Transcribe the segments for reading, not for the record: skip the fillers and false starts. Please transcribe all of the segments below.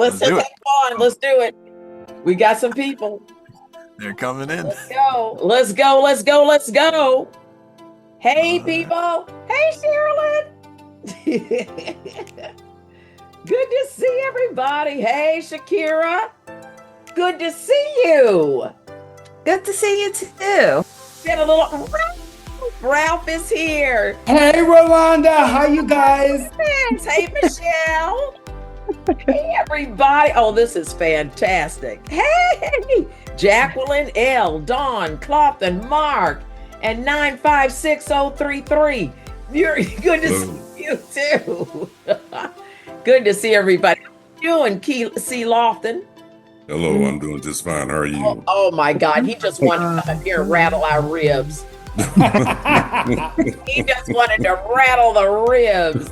Let's do it. On. Let's do it. We got some people. They're coming in. Let's go. Let's go. Let's go. Let's go. Hey, people. Hey, Sherilyn. Good to see everybody. Hey, Shakira. Good to see you. Good to see you too. Been a little. Ralph is here. Hey, Rolonda. How you guys? Hey, Michelle. Hey, everybody. Oh, this is fantastic. Hey, Jacqueline L, Dawn, Clopton, Mark, and 9560033. You're good to see you too. Good to see everybody. How are you doing, C. Lofton? Hello, I'm doing just fine. How are you? Oh my God, he just wanted to come up here and rattle our ribs. He just wanted to rattle the ribs.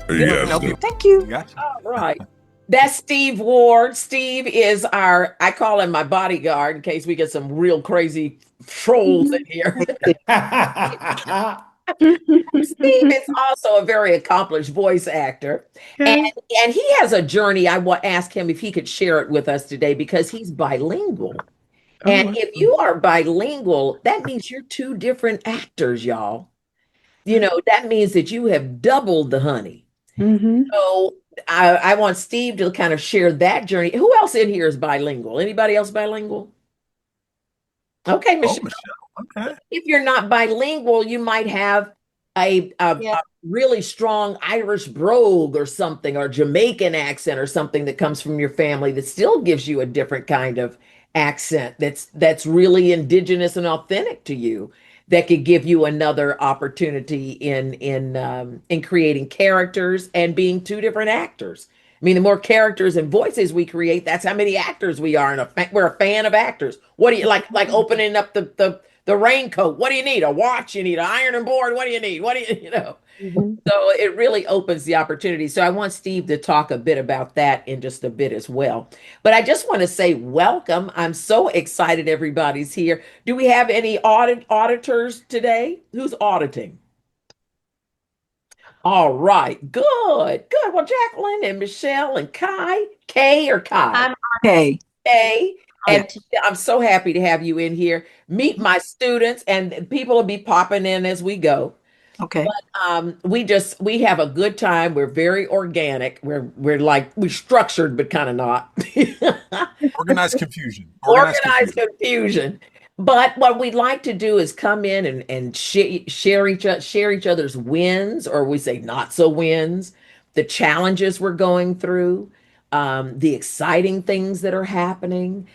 Thank you. All right. That's Steve Ward. Steve is I call him my bodyguard in case we get some real crazy trolls in here. Steve is also a very accomplished voice actor. And he has a journey. I will ask him if he could share it with us today because he's bilingual. And if you are bilingual, that means you're two different actors, y'all. You know, that means that you have doubled the honey. Mm-hmm. So I want Steve to kind of share that journey. Who else in here is bilingual? Anybody else bilingual? Okay, Michelle. Okay. If you're not bilingual, you might have a really strong Irish brogue or something, or Jamaican accent or something that comes from your family that still gives you a different kind of accent that's really indigenous and authentic to you, that could give you another opportunity in creating characters and being two different actors. I mean, the more characters and voices we create, that's how many actors we are. And we're a fan of actors. What do you like opening up the raincoat? What do you need? A watch? You need an ironing board? What do you need? What do you know? Mm-hmm. So it really opens the opportunity. So I want Steve to talk a bit about that in just a bit as well. But I just want to say welcome. I'm so excited everybody's here. Do we have any auditors today? Who's auditing? All right, good. Well, Jacqueline and Michelle and Kay or Kai? I'm Kay. Hey, and I'm so happy to have you in here. Meet my students, and people will be popping in as we go. Okay. But we have a good time. We're very organic. We're structured, but kind of not. Organized confusion. Organized confusion. But what we'd like to do is come in and share each other's wins, or we say not so wins, the challenges we're going through, the exciting things that are happening.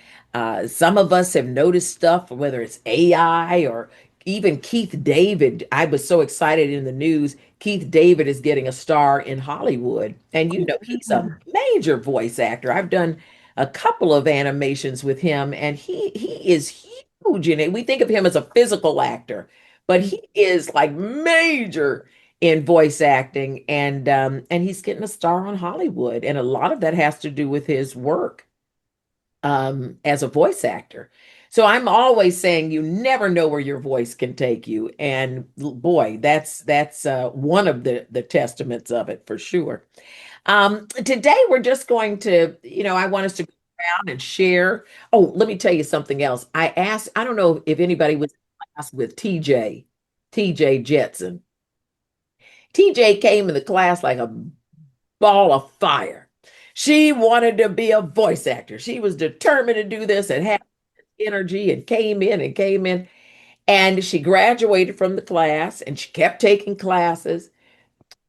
Some of us have noticed stuff, whether it's AI or even Keith David. I was so excited in the news. Keith David is getting a star in Hollywood. And you know, he's a major voice actor. I've done a couple of animations with him, and he is huge in it. We think of him as a physical actor, but he is like major in voice acting, and he's getting a star on Hollywood. And a lot of that has to do with his work as a voice actor. So I'm always saying you never know where your voice can take you. And boy, that's one of the testaments of it for sure. Today we're just going to, I want us to go around and share. Oh, let me tell you something else. I don't know if anybody was in class with TJ Jetson. TJ came in the class like a ball of fire. She wanted to be a voice actor. She was determined to do this and had energy, and came in, and she graduated from the class, and she kept taking classes.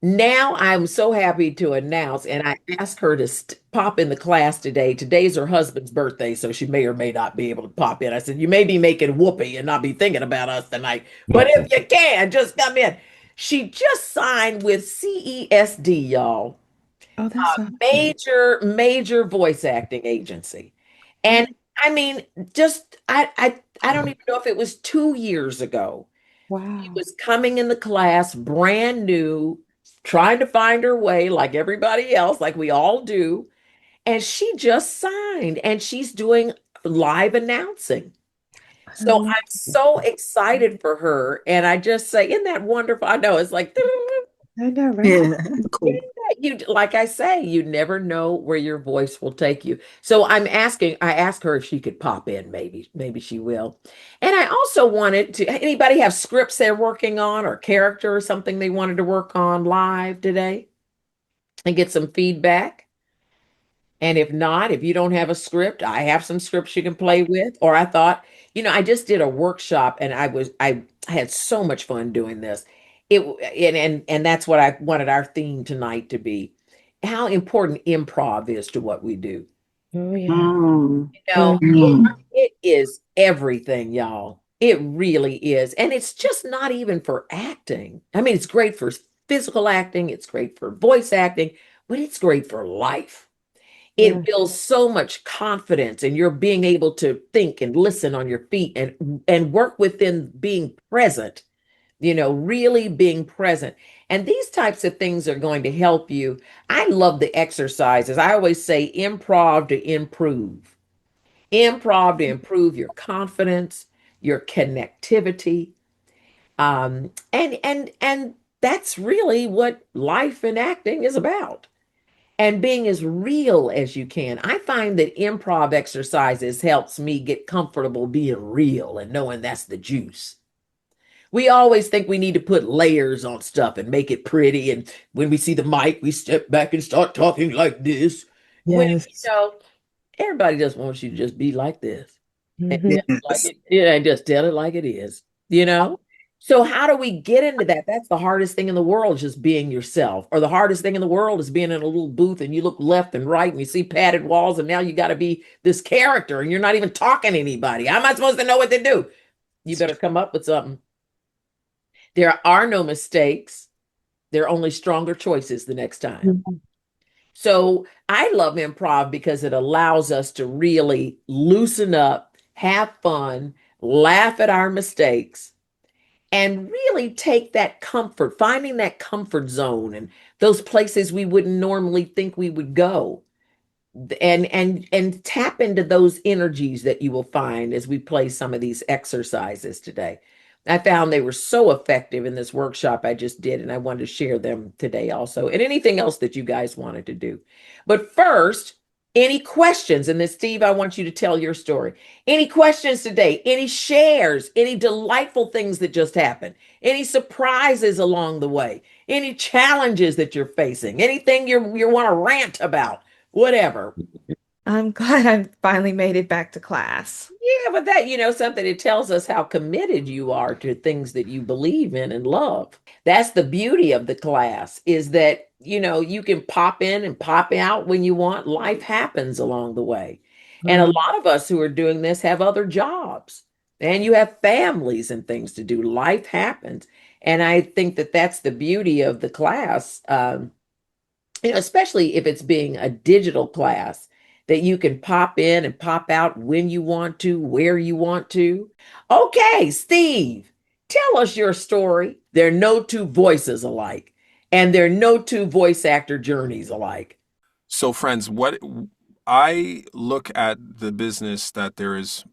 Now I'm so happy to announce, and I asked her to pop in the class today. Today's her husband's birthday, so she may or may not be able to pop in. I said, you may be making whoopee and not be thinking about us tonight, but if you can, just come in. She just signed with CESD, y'all. Oh, that's Major voice acting agency. And I mean, I don't even know if it was 2 years ago. wow. She was coming in the class brand new, trying to find her way like everybody else, like we all do. And she just signed, and she's doing live announcing. So I'm so excited for her. And I just say, isn't that wonderful? I know it's like, I know, right? Yeah, cool. you, like I say, you never know where your voice will take you. So I asked her if she could pop in, maybe she will. And I also wanted to, anybody have scripts they're working on or character or something they wanted to work on live today and get some feedback? And if not, if you don't have a script, I have some scripts you can play with. Or I thought, I just did a workshop and I had so much fun doing this. And that's what I wanted our theme tonight to be. How important improv is to what we do. Oh, yeah. Mm. You know, Mhm. it is everything, y'all. It really is. And it's just not even for acting. I mean, it's great for physical acting, it's great for voice acting, but it's great for life. Yeah. It builds so much confidence and you're being able to think and listen on your feet and work within being present, really being present. And these types of things are going to help you. I love the exercises. I always say improv to improve. Improv to improve your confidence, your connectivity. And that's really what life and acting is about, and being as real as you can. I find that improv exercises helps me get comfortable being real and knowing that's the juice. We always think we need to put layers on stuff and make it pretty. And when we see the mic, we step back and start talking like this. When, Yes. everybody just wants you to just be like this. And Mhm. like Yes. and just tell it like it is, you know? So how do we get into that? That's the hardest thing in the world, just being yourself. Or the hardest thing in the world is being in a little booth and you look left and right and you see padded walls and now you got to be this character and you're not even talking to anybody. How am I supposed to know what to do? You better come up with something. There are no mistakes. There are only stronger choices the next time. Mhm. So I love improv because it allows us to really loosen up, have fun, laugh at our mistakes, and really take that comfort, finding that comfort zone and those places we wouldn't normally think we would go. And tap into those energies that you will find as we play some of these exercises today. I found they were so effective in this workshop I just did, and I wanted to share them today also, and anything else that you guys wanted to do. But first, any questions? And then, Steve, I want you to tell your story. Any questions today? Any shares? Any delightful things that just happened? Any surprises along the way? Any challenges that you're facing? Anything you want to rant about? Whatever. I'm glad I finally made it back to class. Yeah, but that, something, it tells us how committed you are to things that you believe in and love. That's the beauty of the class, is that, you can pop in and pop out when you want. Life happens along the way. And a Mhm. lot of us who are doing this have other jobs and you have families and things to do. Life happens. And I think that that's the beauty of the class. Especially if it's being a digital class, that you can pop in and pop out when you want to, where you want to. Okay, Steve, tell us your story. There are no two voices alike, and there are no two voice actor journeys alike. So, friends, what I look at the business, that there is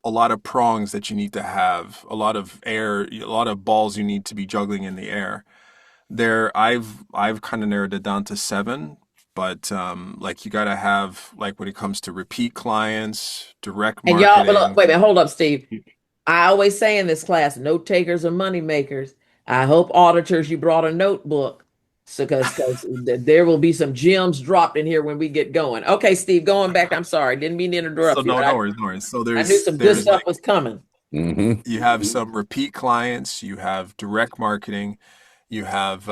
a lot of prongs that you need to have, a lot of air, a lot of balls you need to be juggling in the air. I've kind of narrowed it down to 7, but like you got to have, like, when it comes to repeat clients, direct And y'all, but look, marketing. wait a minute, hold up, Steve. I always say in this class, note takers are money makers. I hope auditors, you brought a notebook. So, because there will be some gems dropped in here when we get going. Okay, Steve, going back. I'm sorry, didn't mean to So interrupt you, no, but no worries, no worries. So I knew some good there's stuff like, was coming. Mm-hmm. you have some repeat clients, you have direct marketing, you have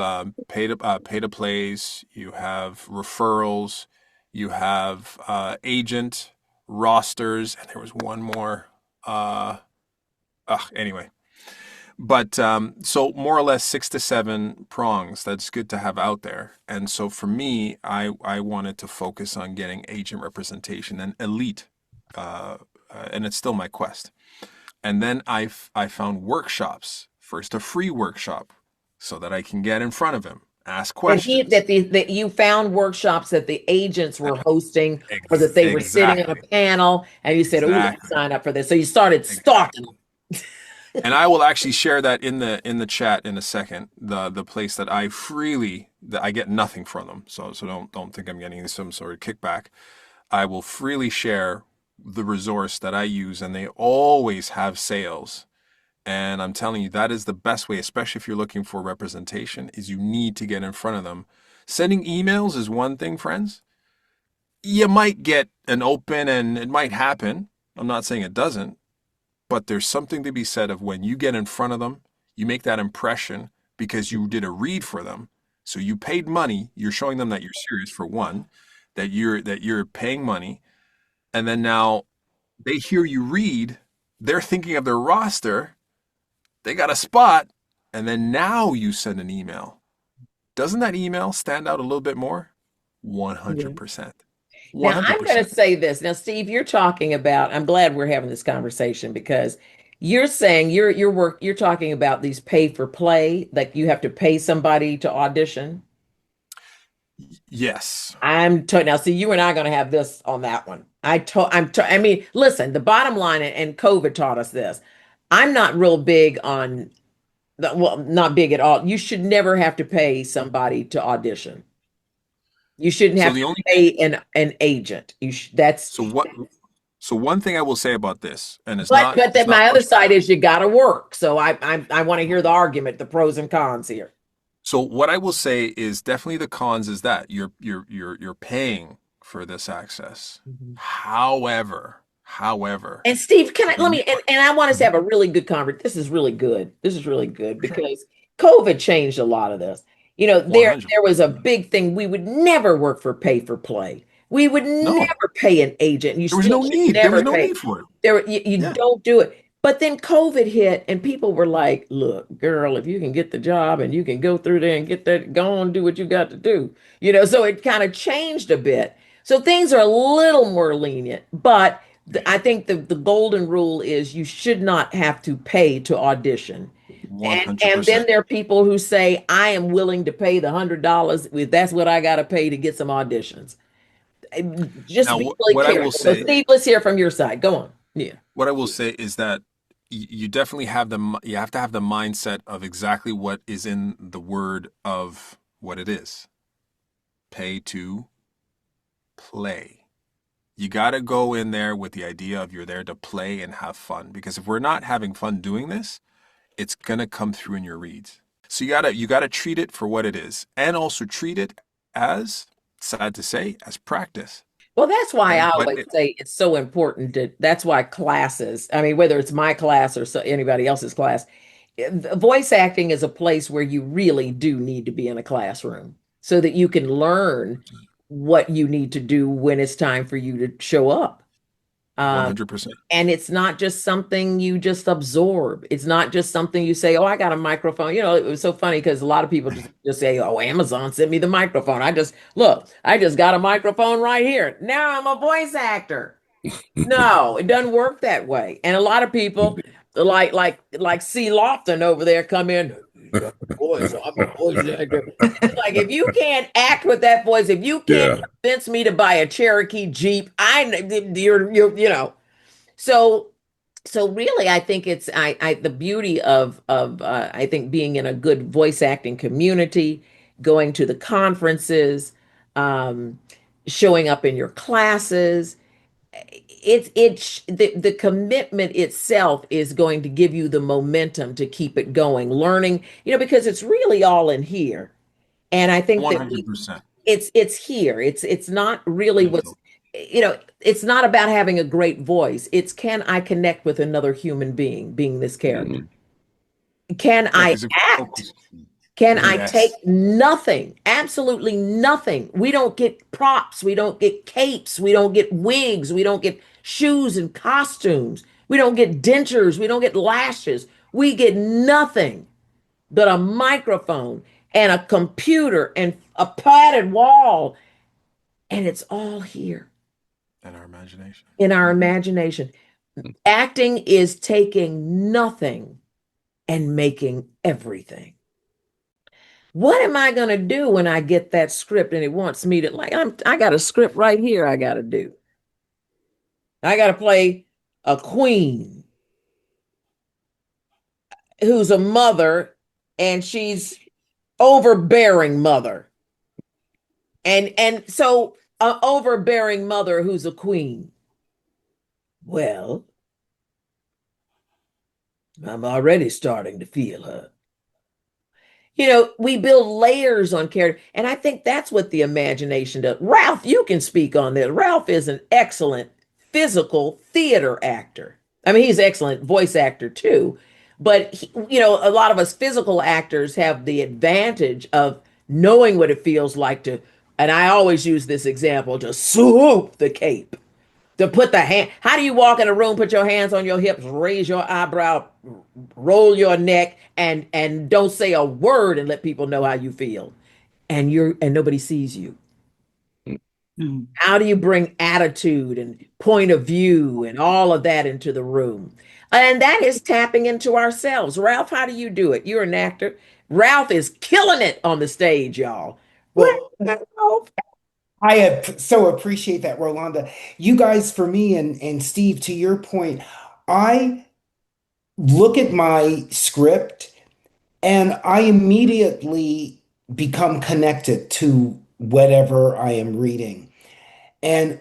pay to plays, you have referrals, you have agent rosters, and there was one more. Uh, anyway, but so more or less 6 to 7 prongs. That's good to have out there. And so for me, I wanted to focus on getting agent representation and elite, and it's still my quest. And then I found workshops. First, a free workshop, so that I can get in front of him, ask questions. That you found workshops that the agents were hosting, or that they were sitting on a Exactly. panel, and you said, "Oh, let's Exactly. sign up for this." So you started Exactly. stalking them. And I will actually share that in the chat in a second. The place that I get nothing from them. So don't think I'm getting some sort of kickback. I will freely share the resource that I use, and they always have sales. And I'm telling you, that is the best way, especially if you're looking for representation, is you need to get in front of them. Sending emails is one thing, friends. You might get an open and it might happen. I'm not saying it doesn't, but there's something to be said of when you get in front of them, you make that impression because you did a read for them. So you paid money, you're showing them that you're serious for one, that you're paying money, and then now they hear you read, they're thinking of their roster, they got a spot, and then now you send an email. Doesn't that email stand out a little bit more? 100%. Now, I'm going 100%. to say this. Now, Steve, you're talking about, I'm glad we're having this conversation because you're saying you're talking about these pay for play, like you have to pay somebody to audition. Yes. Now, see, you and I are going to have this on that one. I mean, listen, the bottom line, and COVID taught us this. I'm not real big on, well, not big at all. You should never have to pay somebody to audition. You shouldn't So have the to only pay an agent. That's so what so one thing I will say about this, and but it's then not my other pushed. side is you got to work. So I want to hear the argument, the pros and cons here. So what I will say is definitely the cons is that you're paying for this access. However, And Steve, can I let when you me and I want us to have a really good conversation. This is really good. This is really good because COVID changed a lot of this. You know, there was a 100%. big thing. We would never work for pay for play. We would No, never pay an agent. You there was still no should need. There was never no pay. need for it. You Yeah. don't do it. But then COVID hit and people were like, look, girl, if you can get the job and you can go through there and get that, go on, do what you got to do. You know, so it kind of changed a bit. So things are a little more lenient, but I think the golden rule is you should not have to pay to audition. And then 100%. there are people who say, I am willing to pay the $100 if that's what I got to pay to get some auditions. Just Now, be really what I will careful. So, say, Steve, let's hear from your side. Go on. Yeah. what I will say is that you definitely you have to have the mindset of exactly what is in the word of what it is. Pay to play. You got to go in there with the idea of you're there to play and have fun. Because if we're not having fun doing this, it's going to come through in your reads. So you gotta treat it for what it is, and also treat it as, sad to say, as practice. Well, that's why Okay, I but always say it's so important that's why classes, I mean, whether it's my class or anybody else's class, voice acting is a place where you really do need to be in a classroom so that you can learn what you need to do when it's time for you to show up. Um, 100%. and it's not just something you just absorb. It's not just something you say, "Oh, I got a microphone." You know, it was so funny because a lot of people just say, "Oh, Amazon sent me the microphone." I just got a microphone right here. Now I'm a voice actor. No, it doesn't work that way. And a lot of people like C. Lofton over there come in. Voice, I'm a voice actor. It's like if you can't act with that voice, if you can't Yeah. convince me to buy a Cherokee Jeep, you're you know. So really, I think it's the beauty of I think being in a good voice acting community, going to the conferences, um, showing up in your classes. The commitment itself is going to give you the momentum to keep it going, learning, because it's really all in here. And I think that 100%. it's here. It's not really it's not about having a great voice. It's can I connect with another human being this character? Mhm. Can Yeah, I because if act? Can I take yes, nothing? Absolutely nothing. We don't get props. We don't get capes. We don't get wigs. We don't get shoes and costumes. We don't get dentures. We don't get lashes. We get nothing but a microphone and a computer and a padded wall. And it's all here in our imagination. in our imagination. Acting is taking nothing and making everything. What am I going to do when I get that script and it wants me to I got a script right here I got to do. I got to play a queen. who's a mother, and she's overbearing mother. And so a overbearing mother who's a queen. Well, I'm already starting to feel her. We build layers on character, and I think that's what the imagination does. Ralph, you can speak on this. Ralph is an excellent physical theater actor. I mean, he's an excellent voice actor too, but a lot of us physical actors have the advantage of knowing what it feels like to, and I always use this example, to swoop the cape. To put the hand, how do you walk in a room, put your hands on your hips, raise your eyebrow, roll your neck, and don't say a word and let people know how you feel. And nobody sees you. Mm. How do you bring attitude and point of view and all of that into the room? And that is tapping into ourselves. Ralph, how do you do it? You're an actor. Ralph is killing it on the stage, y'all. Well, Ralph. so appreciate that, Rolanda. You guys, for me and Steve, to your point, I look at my script and I immediately become connected to whatever I am reading. And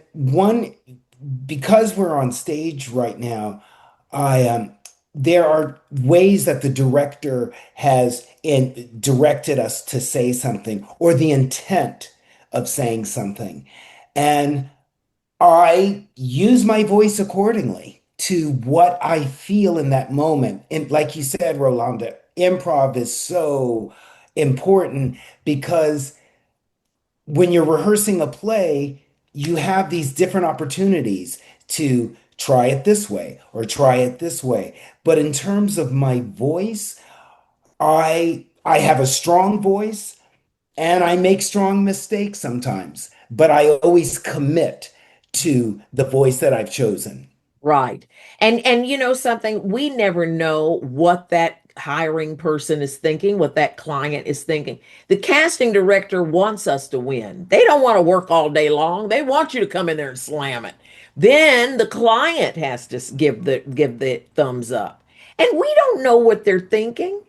because we're on stage right now, I there are ways that the director has directed us to say something or the intent of saying something. And I use my voice accordingly to what I feel in that moment. And like you said, Rolanda, improv is so important because when you're rehearsing a play, you have these different opportunities to try it this way or try it this way. But in terms of my voice, I have a strong voice and I make strong mistakes sometimes, but I always commit to the voice that I've chosen. Right. And you know something, we never know what that hiring person is thinking, what that client is thinking. The casting director wants us to win. They don't want to work all day long. They want you to come in there and slam it. Then the client has to give the thumbs up. And we don't know what they're thinking.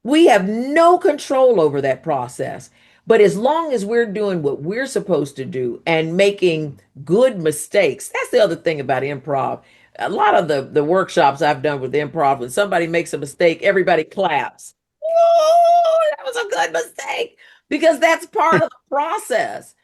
We have no control over that process. But as long as we're doing what we're supposed to do and making good mistakes, that's the other thing about improv. A lot of the workshops I've done with improv, when somebody makes a mistake, everybody claps. Oh, that was a good mistake. Because that's part of the process.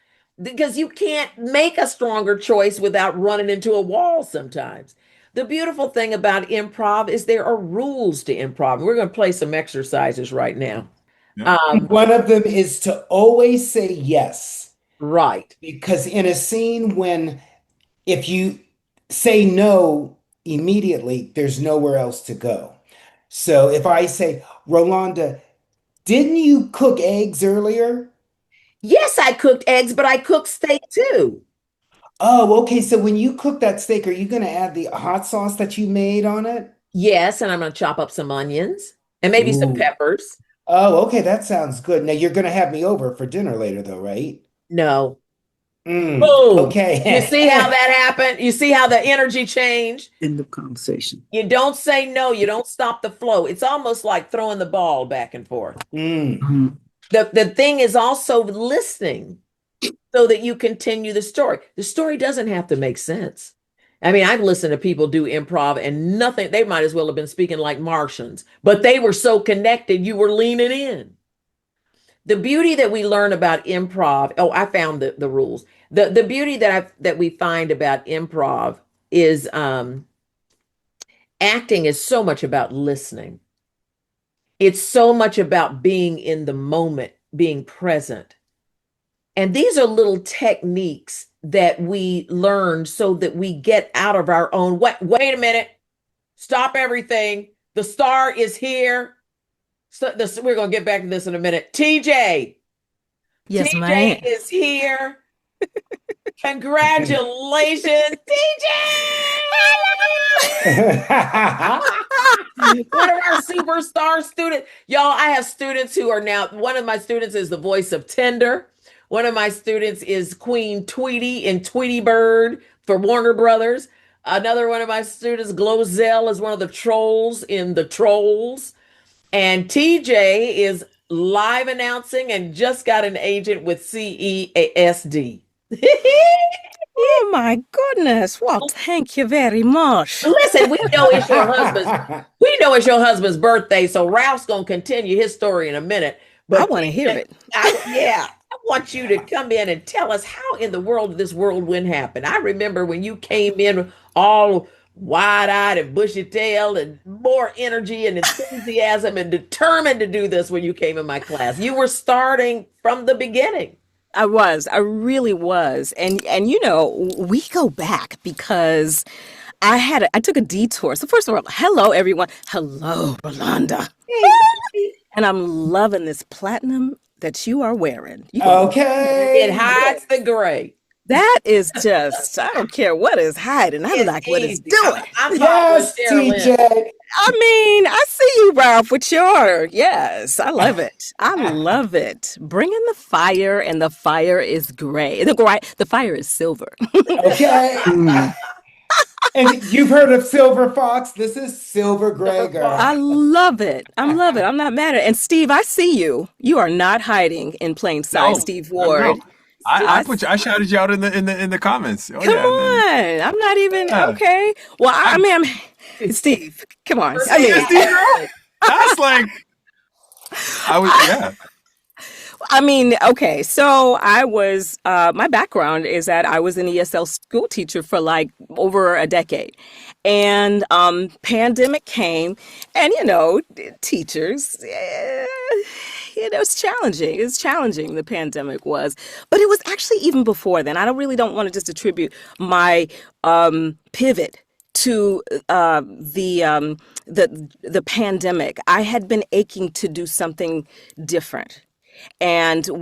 Because you can't make a stronger choice without running into a wall sometimes. The beautiful thing about improv is there are rules to improv. We're going to play some exercises right now. Yep. Um, One of them is to always say yes, right. because in a scene, when if you say no immediately, there's nowhere else to go. So if I say, Rolanda, didn't you cook eggs earlier? Yes, I cooked eggs, but I cooked steak too. Oh, okay. So when you cook that steak, are you going to add the hot sauce that you made on it? Yes, and I'm going to chop up some onions and maybe some Ooh. peppers. Oh, okay. That sounds good. Now you're going to have me over for dinner later, though, right? No. Boom. You see how Okay. that happened? You see how the energy changed? End of conversation. You don't say no, you don't stop the flow. It's almost like throwing the ball back and forth. Mm. Mhm. The thing is also listening so that you continue the story. The story doesn't have to make sense. I mean, I've listened to people do improv and nothing, they might as well have been speaking like Martians, but they were so connected, you were leaning in. The beauty that we learn about improv, oh, I found the rules. The beauty that we find about improv is acting is so much about listening. It's so much about being in the moment, being present. And these are little techniques that we learn so that we get out of our own. Wait a minute. Stop everything. The star is here. So we're going to get back to this in a minute. TJ. Yes, TJ ma'am. is here. Congratulations, TJ! One of our superstar students. Y'all, I have students who are now, one of my students is the voice of Tinder. One of my students is Queen Tweety in Tweety Bird for Warner Brothers. Another one of my students, Glozell, is one of the trolls in The Trolls. And TJ is live announcing and just got an agent with CEASD. Oh my goodness. Well, thank you very much. Listen, we know it's your husband's birthday, so Ralph's gonna continue his story in a minute. I But want to hear it. yeah, I want you to come in and tell us how in the world did this whirlwind happen. I remember when you came in all wide-eyed and bushy-tailed and more energy and enthusiasm and determined to do this when you came in my class. You were starting from the beginning. I really was. And you know, we go back because I took a detour. So first of all, hello everyone. Hello, Rolanda. And I'm loving this platinum that you are wearing. You gonna- Okay. It hides the gray. That is just, I don't care what is hiding. I like what it's easy. doing. I'm Yes, following Cheryl TJ. I mean, I see you, Ralph, with your, yes, I love it. I love it. Bring in the fire, and the fire is gray. The fire is silver. Okay. Mm. And you've heard of Silver Fox. This is Silver Gray Silver Girl. I love it. I love it. I'm not mad at it. And Steve, I see you. You are not hiding in plain sight, No, Steve no, Ward. no. I shouted you out in the comments. Oh Come yeah, and on. I'm not even yeah. okay. Well, I mean, Steve, come on. I mean, Yeah, Steve Earle. That's like yeah. I mean, okay. So I was, my background is that I was an ESL school teacher for like over a decade. And pandemic came, and you know, teachers, you know, it's challenging. It's challenging, the pandemic was. But it was actually even before then. I don't want to just attribute my pivot to the pandemic. I had been aching to do something different. And so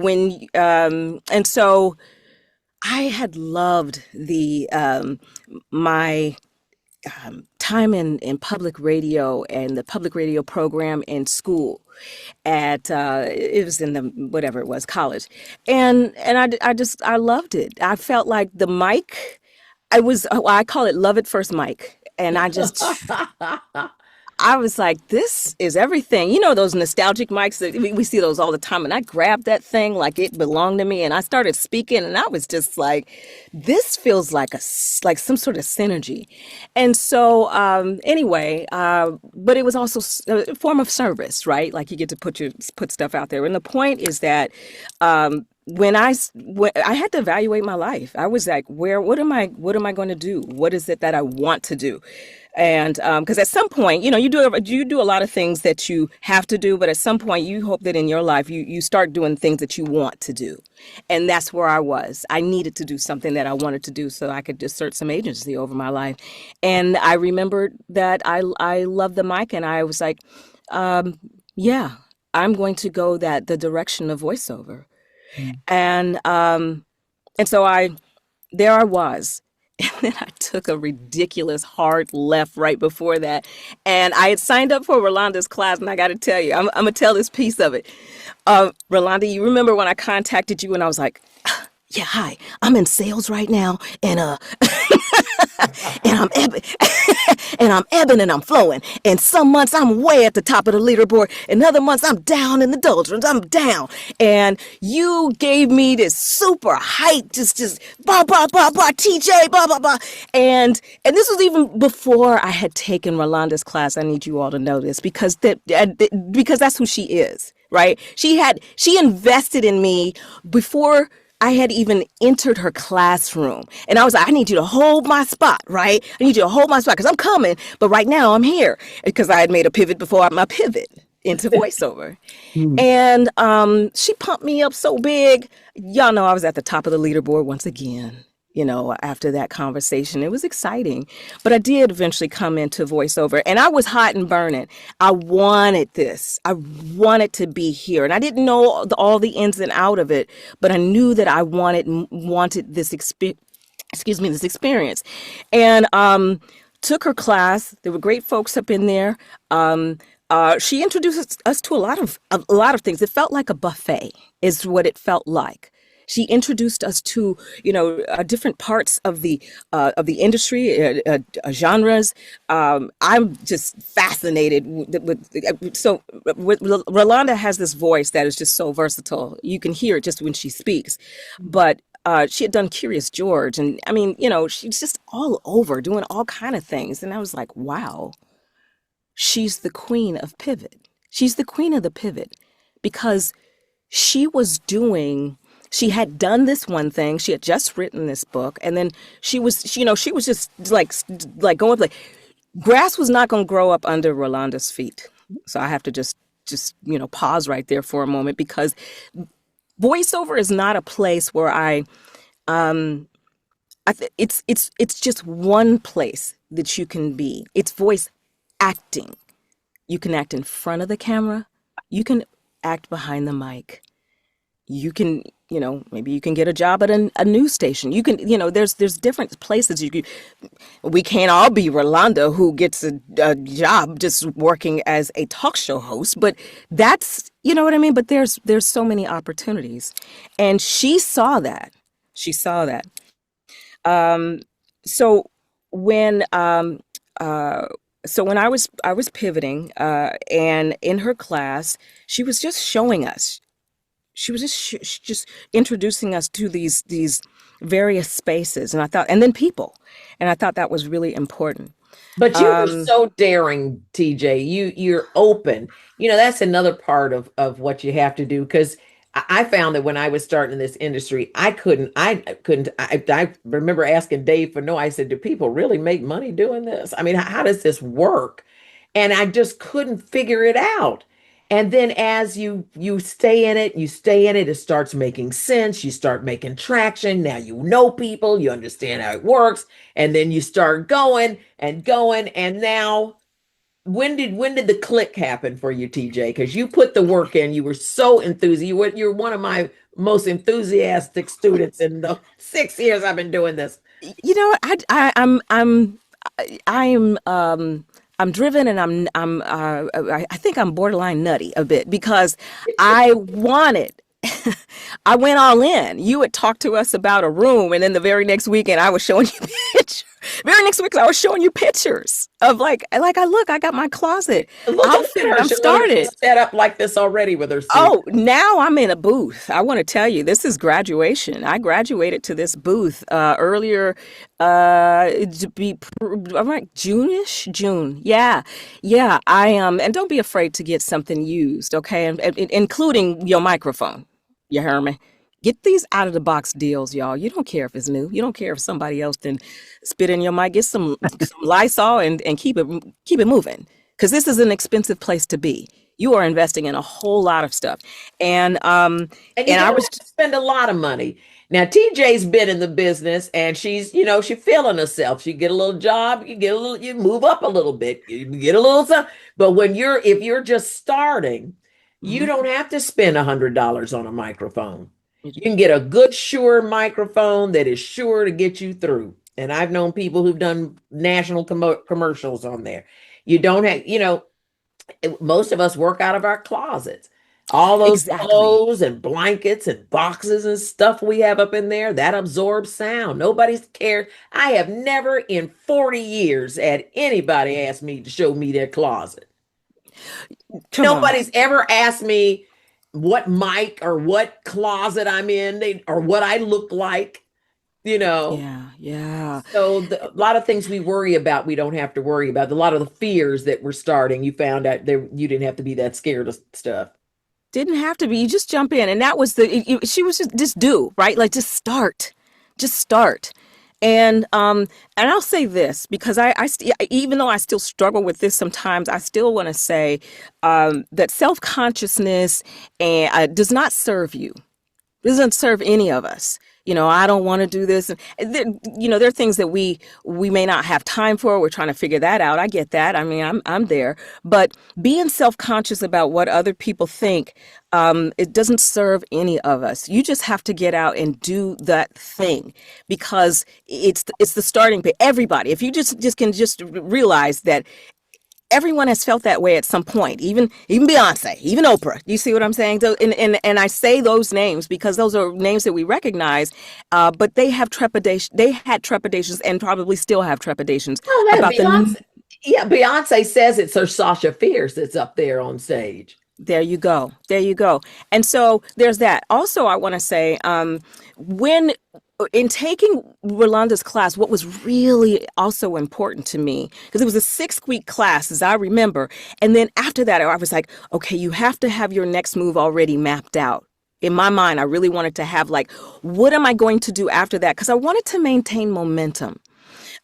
I had loved the my time in public radio and the public radio program in school at it was in the whatever it was, college. And I loved it. I felt like the mic, I call it love at first mic. And I was like, this is everything. You know, those nostalgic mics that we see those all the time. And I grabbed that thing like it belonged to me. And I started speaking, and I was just like, this feels like like some sort of synergy. And so anyway, but it was also a form of service, right? Like you get to put stuff out there. And the point is that when I had to evaluate my life, I was like, what am I going to do? What is it that I want to do? And because at some point, you know, you do a lot of things that you have to do, but at some point you hope that in your life you start doing things that you want to do. And that's where I was. I needed to do something that I wanted to do so I could assert some agency over my life. And I remembered that I loved the mic, and I was like, yeah, I'm going to go the direction of voiceover. And so there I was. And then I took a ridiculous hard left right before that. And I had signed up for Rolanda's class, and I got to tell you, I'm going to tell this piece of it. Rolanda, you remember when I contacted you and I was like, yeah, hi, I'm in sales right now, and and I'm ebbing, and I'm ebbing and I'm flowing. And some months I'm way at the top of the leaderboard, and other months I'm down in the doldrums. I'm down. And you gave me this super hype, just blah blah blah blah, TJ, blah blah blah. And this was even before I had taken Rolanda's class. I need you all to know this because that's who she is, right? She invested in me before I had even entered her classroom. And I was like, I need you to hold my spot, right? I need you to hold my spot because I'm coming. But right now I'm here because I had made a pivot before my pivot into voiceover. And she pumped me up so big. Y'all know I was at the top of the leaderboard once again. You know, after that conversation, it was exciting. But I did eventually come into voiceover, and I was hot and burning. I wanted this. I wanted to be here. And I didn't know all the ins and out of it, but I knew that I wanted this this experience. And took her class. There were great folks up in there. She introduced us to a lot of things. It felt like a buffet is what it felt like. She introduced us to, different parts of the industry, genres. I'm just fascinated with Rolanda has this voice that is just so versatile. You can hear it just when she speaks, but she had done Curious George, and I mean, she's just all over doing all kind of things, and I was like, wow, she's the queen of pivot. She's the queen of the pivot because she had done this one thing. She had just written this book, and then she was just like going like grass was not going to grow up under Rolanda's feet. So I have to just pause right there for a moment, because voiceover is not a place where it's just one place that you can be. It's voice acting. You can act in front of the camera. You can act behind the mic. You can, maybe you can get a job at a news station. You can, there's different places we can't all be Rolanda, who gets a job just working as a talk show host, but that's, you know what I mean? But there's so many opportunities, and she saw that. So when I was pivoting, and in her class, she was just showing us. She was just introducing us to these various spaces, and then people, and I thought that was really important. But you were so daring, TJ. You're open. That's another part of what you have to do, because I found that when I was starting in this industry, I remember asking Dave for no. I said, do people really make money doing this? I mean, how does this work? And I just couldn't figure it out. And then as you stay in it, it starts making sense. You start making traction. Now you know people, you understand how it works. And then you start going and going. And now, when did the click happen for you, TJ? Because you put the work in. You were so enthusiastic. You're one of my most enthusiastic students in the 6 years I've been doing this. I'm driven, and I think I'm borderline nutty a bit, because I went all in. You had talked to us about a room, and then the very next weekend I was showing you pictures. Very next week I was showing you pictures of I got my closet outfit. I'm started set up like this already with her suit. Oh, now I'm in a booth. I want to tell you, this is graduation. I graduated to this booth earlier, to be right, June. Yeah. I and don't be afraid to get something used, okay, and including your microphone. You hear me? Get these out of the box deals, y'all. You don't care if it's new. You don't care if somebody else then spit in your mic. Get some Lysol and keep it moving, because this is an expensive place to be. You are investing in a whole lot of stuff, and I was spend a lot of money. Now TJ's been in the business, and she's feeling herself. She get a little job, you move up a little bit, you get a little something. But if you're just starting, you don't have to spend $100 on a microphone. You can get a good, sure microphone that is sure to get you through. And I've known people who've done national commercials on there. You don't have, most of us work out of our closets. All those clothes and blankets and boxes and stuff we have up in there, that absorbs sound. Nobody's cared. I have never in 40 years had anybody ask me to show me their closet. Nobody's ever asked me what mic or what closet I'm in, or what I look like, Yeah. So a lot of things we worry about, we don't have to worry about. A lot of the fears that we're starting, you found out you didn't have to be that scared of stuff. Didn't have to be. You just jump in, and that was she was just do, right? Like just start. And I'll say this, because even though I still struggle with this sometimes, I still want to say that self-consciousness does not serve you. It doesn't serve any of us. I don't want to do this. There are things that we may not have time for. We're trying to figure that out. I get that. I mean, I'm there. But being self-conscious about what other people think, it doesn't serve any of us. You just have to get out and do that thing, because it's the starting point. Everybody, if you just can realize that everyone has felt that way at some point, even Beyonce, even Oprah. You see what I'm saying? So, and I say those names because those are names that we recognize, but they have trepidation. They had trepidations and probably still have trepidations Oh, that about the. Beyonce. Yeah, Beyonce says it's her Sasha Fierce that's up there on stage. There you go. There you go. And so there's that. Also, I want to say, when in taking Rolanda's class, what was really also important to me, because it was a 6-week class, as I remember. And then after that, I was like, okay, you have to have your next move already mapped out. In my mind, I really wanted to have like, what am I going to do after that? Because I wanted to maintain momentum.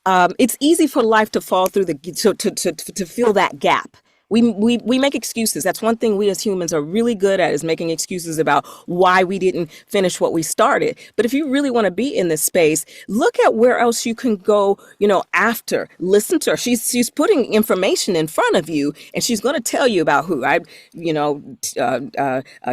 It's easy for life to fall through to fill that gap. We make excuses. That's one thing we as humans are really good at, is making excuses about why we didn't finish what we started. But if you really want to be in this space, look at where else you can go, after. Listen to her. She's putting information in front of you, and she's going to tell you about who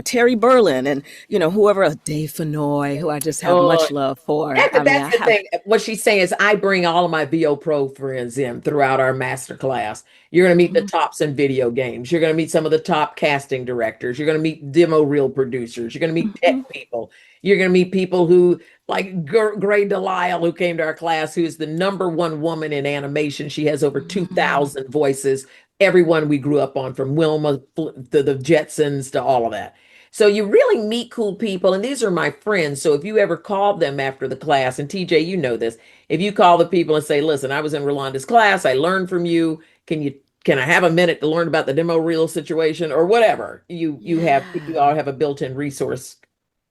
Terry Berlin, and whoever else, Dave Fenoy, who I just have much love for. That's the thing. What she's saying is, I bring all of my VO Pro friends in throughout our master class. You're going to meet the tops in video games. You're going to meet some of the top casting directors. You're going to meet demo reel producers. You're going to meet tech people. You're going to meet people who, like Gray Delisle, who came to our class, who's the #1 woman in animation. She has over 2,000 voices. Everyone we grew up on, from Wilma to the Jetsons to all of that. So you really meet cool people, and these are my friends. So if you ever call them after the class, and TJ, you know this, if you call the people and say, "Listen, I was in Rolanda's class. I learned from you. Can I have a minute to learn about the demo reel situation," or whatever? You all have a built-in resource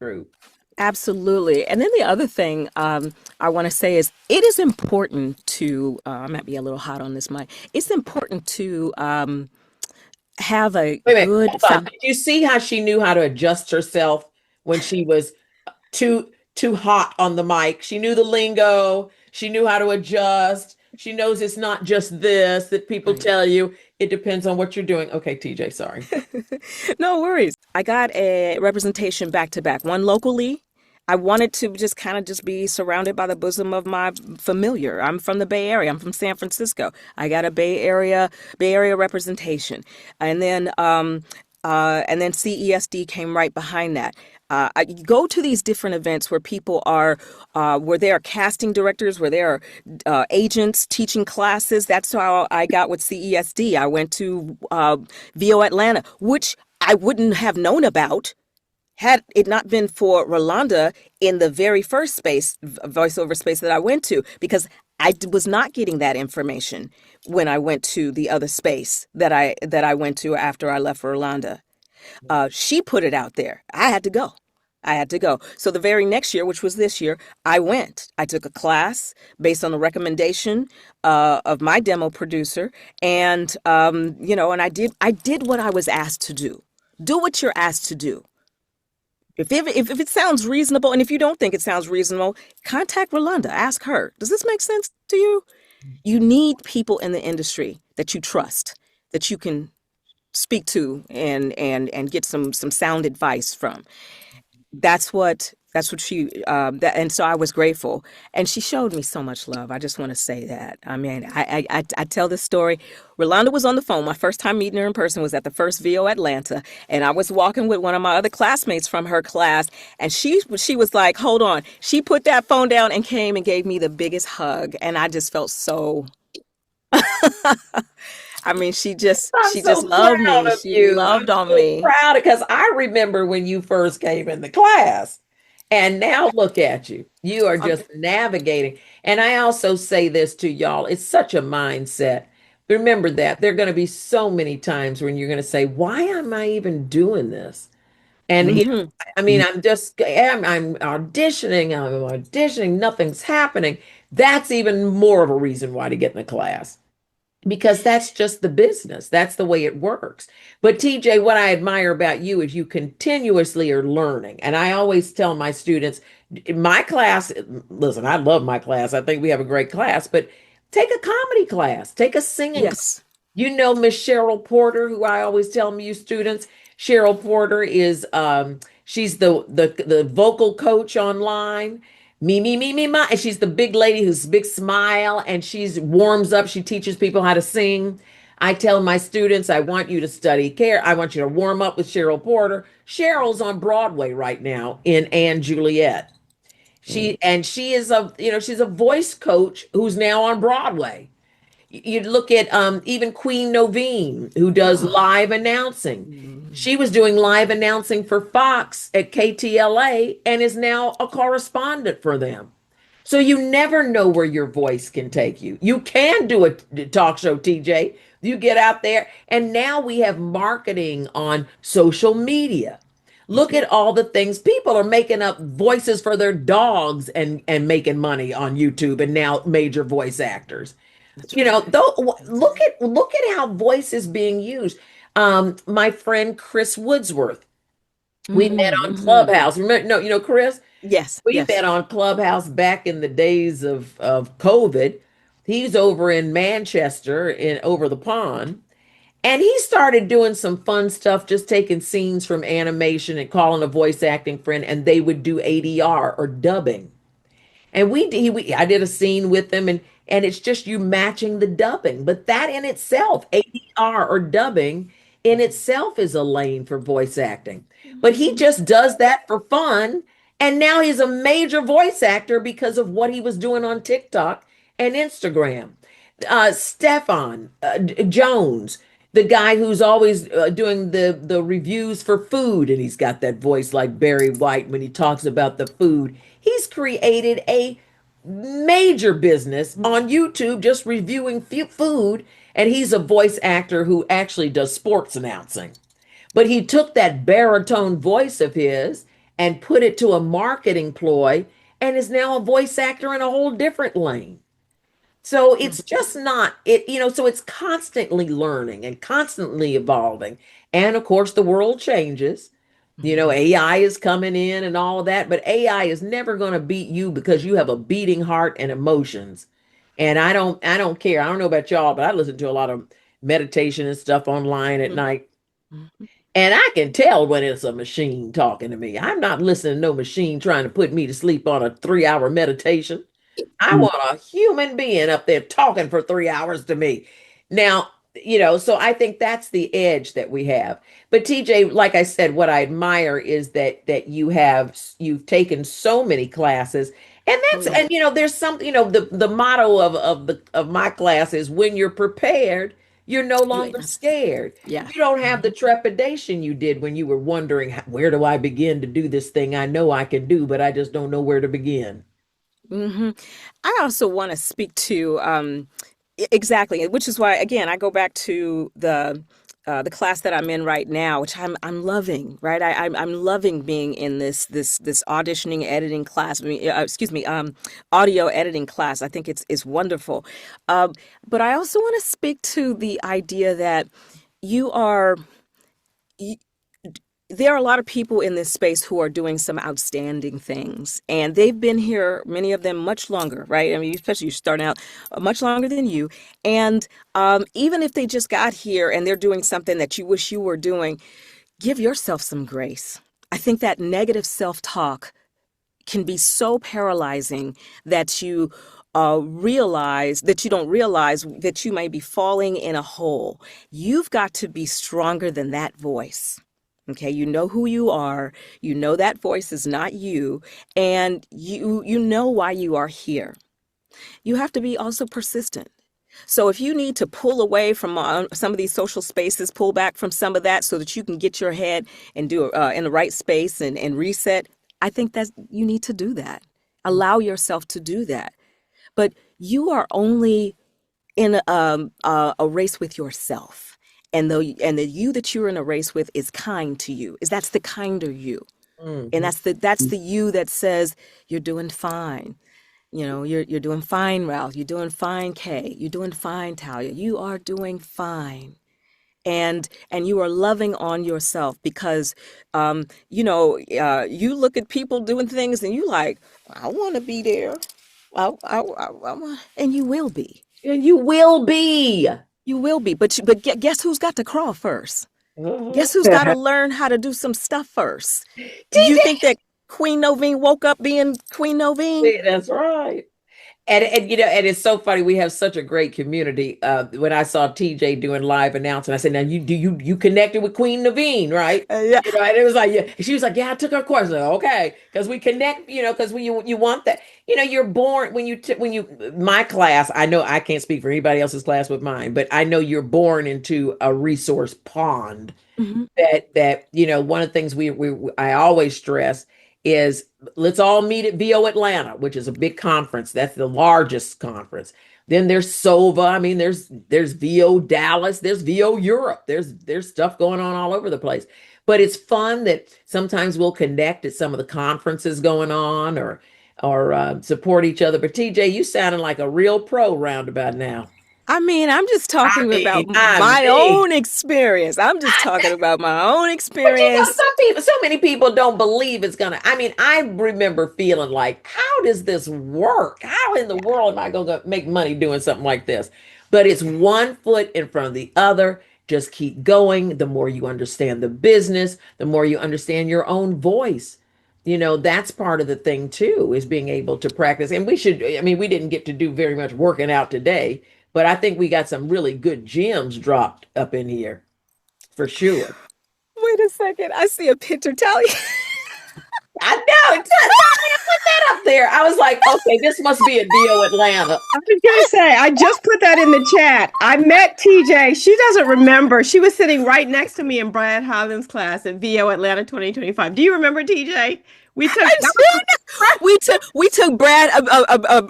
group. Absolutely. And then the other thing I want to say is, it is important to, I might be a little hot on this mic. It's important to have a Wait a minute, good. hold on. Did you see how she knew how to adjust herself when she was too hot on the mic? She knew the lingo. She knew how to adjust. She knows it's not just this that people tell you. It depends on what you're doing. Okay, TJ, sorry. No worries. I got a representation back to back, one locally. I wanted to just kind of just be surrounded by the bosom of my familiar. I'm from the Bay Area. I'm from San Francisco. I got a Bay Area representation, and then CESD came right behind that. I go to these different events where people are, where there are casting directors, where there are agents teaching classes. That's how I got with CESD. I went to VO Atlanta, which I wouldn't have known about had it not been for Rolanda in the very first voiceover space that I went to, because I was not getting that information when I went to the other space that I went to after I left for Rolanda. She put it out there. I had to go. So the very next year, which was this year, I went. I took a class based on the recommendation of my demo producer, and and I did what I was asked to do. Do what you're asked to do. If it sounds reasonable, and if you don't think it sounds reasonable, contact Rolanda. Ask her, does this make sense to you? You need people in the industry that you trust, that you can speak to and get some sound advice from. That's what she and so I was grateful, and she showed me so much love. I just want to say that. I mean, I tell this story. Rolanda was on the phone. My first time meeting her in person was at the first VO Atlanta, and I was walking with one of my other classmates from her class, and she was like, "Hold on." She put that phone down and came and gave me the biggest hug, and I just felt so. I mean, she just loved me. She loved on me. Proud, because I remember when you first came in the class, and now look at you. You are just navigating. And I also say this to y'all: it's such a mindset. Remember that there are going to be so many times when you're going to say, "Why am I even doing this?" And I mean, I'm auditioning, nothing's happening. That's even more of a reason why to get in the class. Because that's just the business. That's the way it works. But TJ, what I admire about you is you continuously are learning. And I always tell my students, my class, listen, I love my class. I think we have a great class, but take a comedy class, take a singing class. You know Miss Cheryl Porter, who I always tell you students, Cheryl Porter is she's the vocal coach online. Me, ma. And she's the big lady who's big smile, and she's warms up. She teaches people how to sing. I tell my students, I want you to study care. I want you to warm up with Cheryl Porter. Cheryl's on Broadway right now in Anne Juliet. She is she's a voice coach who's now on Broadway. You look at even Queen Novine, who does live announcing. She was doing live announcing for Fox at KTLA and is now a correspondent for them. So you never know where your voice can take you. You can do a talk show, TJ. You get out there, and now we have marketing on social media. Look at all the things people are making up voices for their dogs and making money on YouTube, and now major voice actors. Though look at how voice is being used. My friend Chris Woodsworth, we met on Clubhouse. Remember, no, Chris? Yes, We yes. met on Clubhouse back in the days of COVID. He's over in Manchester, over the pond. And he started doing some fun stuff, just taking scenes from animation and calling a voice acting friend, and they would do ADR or dubbing. And I did a scene with them, and it's just you matching the dubbing. But that in itself, ADR or dubbing in itself is a lane for voice acting. But he just does that for fun. And now he's a major voice actor because of what he was doing on TikTok and Instagram. Stefan Jones, the guy who's always doing the reviews for food, and he's got that voice like Barry White when he talks about the food. He's created a major business on YouTube just reviewing food, and he's a voice actor who actually does sports announcing. But he took that baritone voice of his and put it to a marketing ploy and is now a voice actor in a whole different lane. So it's just not so it's constantly learning and constantly evolving. And of course, the world changes. AI is coming in and all of that, but AI is never going to beat you because you have a beating heart and emotions. And I don't care. I don't know about y'all, but I listen to a lot of meditation and stuff online at night. And I can tell when it's a machine talking to me. I'm not listening to no machine trying to put me to sleep on a 3-hour meditation. I want a human being up there talking for 3 hours to me. Now, so I think that's the edge that we have. But TJ, like I said, what I admire is that you've taken so many classes. And there's something, the motto of my class is when you're prepared, you're no longer scared. Yeah. You don't have the trepidation you did when you were wondering, where do I begin to do this thing I know I can do, but I just don't know where to begin. I also want to speak to exactly, which is why again I go back to the class that I'm in right now, which I'm loving. Right, I'm loving being in this auditioning editing class. Audio editing class. I think it's wonderful. But I also want to speak to the idea that you are. There are a lot of people in this space who are doing some outstanding things, and they've been here, many of them much longer, right? I mean, especially you're starting out much longer than you. And even if they just got here and they're doing something that you wish you were doing, give yourself some grace. I think that negative self-talk can be so paralyzing that you realize that you don't realize that you may be falling in a hole. You've got to be stronger than that voice. Okay, you know who you are, you know that voice is not you, and you know why you are here. You have to be also persistent. So if you need to pull away from some of these social spaces, pull back from some of that so that you can get your head and do in the right space and reset, I think that you need to do that. Allow yourself to do that. But you are only in a race with yourself. And the you that you're in a race with is kind to you. That's the kinder you. And that's the you that says you're doing fine. You're doing fine, Ralph. You're doing fine, Kay. You're doing fine, Talia. You are doing fine. And you are loving on yourself because you look at people doing things and you like, I want to be there. And you will be. And you will be. You will be, but guess who's got to crawl first? Guess who's got to learn how to do some stuff first? Do you think that Queen Novine woke up being Queen Novine? That's right. And and it's so funny. We have such a great community. When I saw TJ doing live announcement, I said, "Now you connected with Queen Naveen, right?" Yeah. And it was like, yeah. She was like, "Yeah, I took her course." I was like, okay, because we connect. Because when you want that. You're born when you my class. I know I can't speak for anybody else's class with mine, but I know you're born into a resource pond Mhm. that one of the things I always stress is let's all meet at VO Atlanta, which is a big conference. That's the largest conference. Then there's SOVA. I mean, there's VO Dallas, there's VO Europe. There's stuff going on all over the place. But it's fun that sometimes we'll connect at some of the conferences going on or support each other. But TJ, you sounding like a real pro roundabout now. I mean, I'm just I talking about mean, I my mean. own experience. I'm just talking about my own But experience. so many people don't believe it's gonna. I mean, I remember feeling like, how does this work? How in the world am I gonna make money doing something like this? But it's one foot in front of the other. Just keep going. The more you understand the business, the more you understand your own voice. That's part of the thing too, is being able to practice. And I mean, we didn't get to do very much working out today, but I think we got some really good gems dropped up in here for sure. Wait a second. I see a picture, Tally. I know. Put that up there. I was like, okay, this must be a deal, Atlanta. I was gonna say, I just put that in the chat. I met TJ. She doesn't remember. She was sitting right next to me in Brad Highland's class at VO Atlanta 2025. Do you remember TJ? We took we took Brad a lot of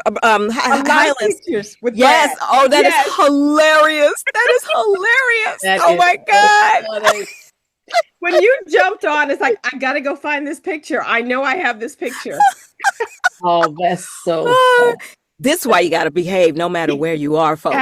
Highlands. pictures with Yes. Brad. Oh, that is Yes. hilarious. That is hilarious. That Oh is my so God. funny. When you jumped on, it's like, I gotta go find this picture. I know I have this picture. Oh, that's so Ah, funny. this is why you got to behave no matter where you are, folks.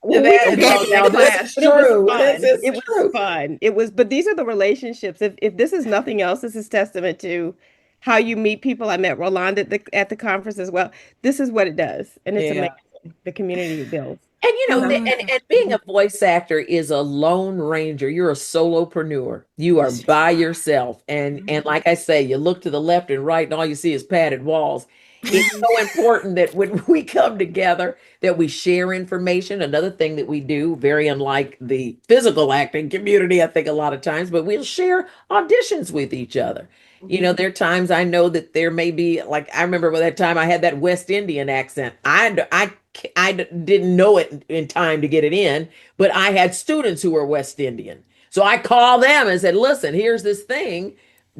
Well, we That- didn't no, have no, that this class, is but it was true. fun. This is It was true. fun. It was, but these are the relationships. If this is nothing else, this is testament to how you meet people. I met Rolanda at the conference as well. This is what it does, and it's Yeah. amazing. The community it builds. And Oh my and being a voice actor is a lone ranger. You're a solopreneur. You are by yourself. And like I say, you look to the left and right, and all you see is padded walls. It's so important that when we come together, that we share information. Another thing that we do, very unlike the physical acting community, I think a lot of times, but we'll share auditions with each other. There are times I know that there may be, like, I remember by that time I had that West Indian accent. Didn't know it in time to get it in, but I had students who were West Indian. So I called them and said, listen, here's this thing.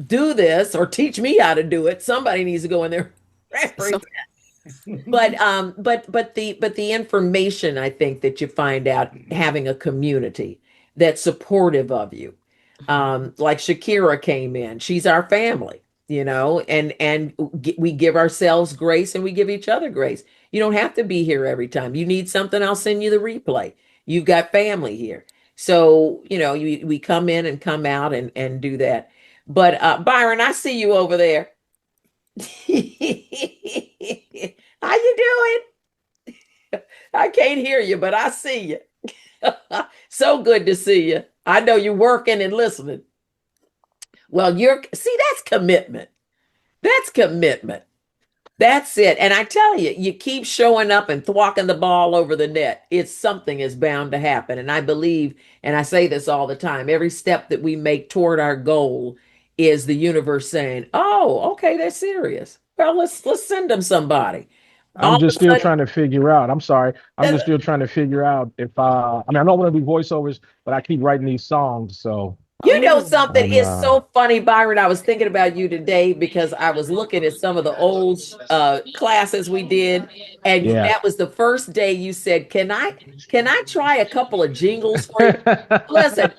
Do this or teach me how to do it. Somebody needs to go in there. So, But the information, I think, that you find out having a community that's supportive of you. Like Shakira came in, she's our family, and we give ourselves grace and we give each other grace. You don't have to be here every time. You need something, I'll send you the replay. You've got family here. So, we come in and come out and do that. But Byron, I see you over there. How you doing? I can't hear you, but I see you. So good to see you. I know you're working and listening. Well, that's commitment. That's commitment. That's it. And I tell you, you keep showing up and thwacking the ball over the net. Something is bound to happen. And I believe, and I say this all the time, every step that we make toward our goal is the universe saying, "Oh, okay, they're serious. Well, let's send them somebody." All I'm of just a still sudden, trying to figure out. I'm sorry. I'm just still trying to figure out if I mean I don't want to do voiceovers, but I keep writing these songs. So something I'm is so funny, Byron. I was thinking about you today because I was looking at some of the old classes we did, and yeah. that was the first day you said, "Can I try a couple of jingles for you?" Listen,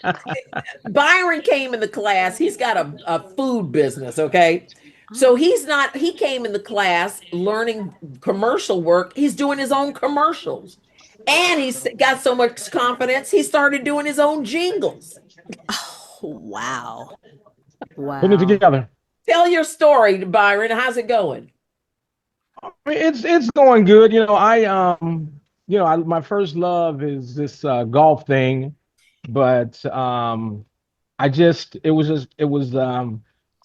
Byron came in the class. He's got a food business, okay? So he came in the class learning commercial work. He's doing his own commercials. And he's got so much confidence, he started doing his own jingles. oh, wow. Putting it Wow. together. Tell your story, Byron. How's it going? I mean, it's going good. My first love is this golf thing, but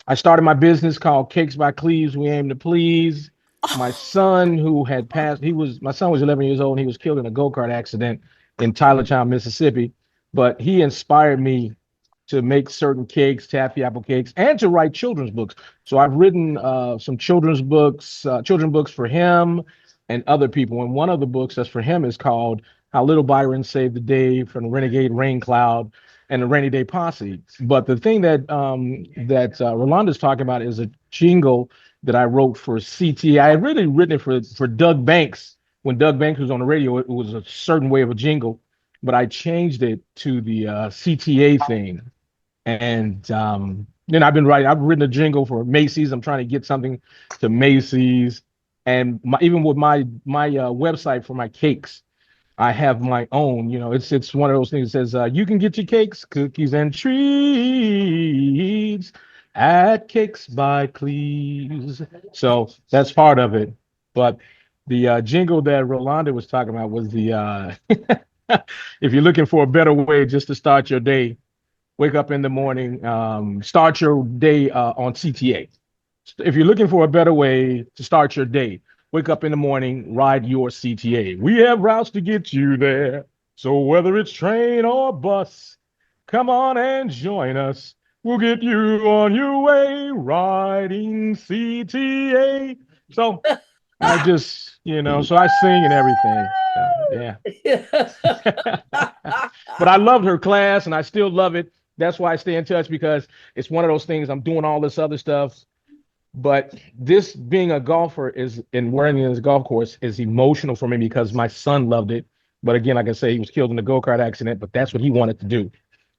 I started my business called Cakes by Cleaves. We aim to please. my son who had passed, my son was 11 years old and he was killed in a go-kart accident in Tylertown, Mississippi. But he inspired me to make certain cakes, taffy apple cakes, and to write children's books. So I've written some children's books for him and other people. And one of the books that's for him is called How Little Byron Saved the Day from the Renegade Rain Cloud and the Rainy Day Posse. But the thing that Rolanda's talking about is a jingle that I wrote for CTA. I had really written it for Doug Banks. When Doug Banks was on the radio, it was a certain way of a jingle, but I changed it to the CTA thing. And then I've written a jingle for Macy's. I'm trying to get something to Macy's. And even with my website for my cakes, I have my own. It's one of those things that says you can get your cakes, cookies, and treats at Cakes by Cleves. So that's part of it. But the jingle that Rolanda was talking about was the if you're looking for a better way just to start your day, wake up in the morning, start your day on CTA. If you're looking for a better way to start your day, wake up in the morning, ride your CTA. We have routes to get you there. So whether it's train or bus, come on and join us. We'll get you on your way riding CTA. So I just, so I sing and everything. Yeah. But I loved her class and I still love it. That's why I stay in touch, because it's one of those things. I'm doing all this other stuff, but this being a golfer and wearing this golf course is emotional for me because my son loved it. But again, like I say, he was killed in a go-kart accident, but that's what he wanted to do.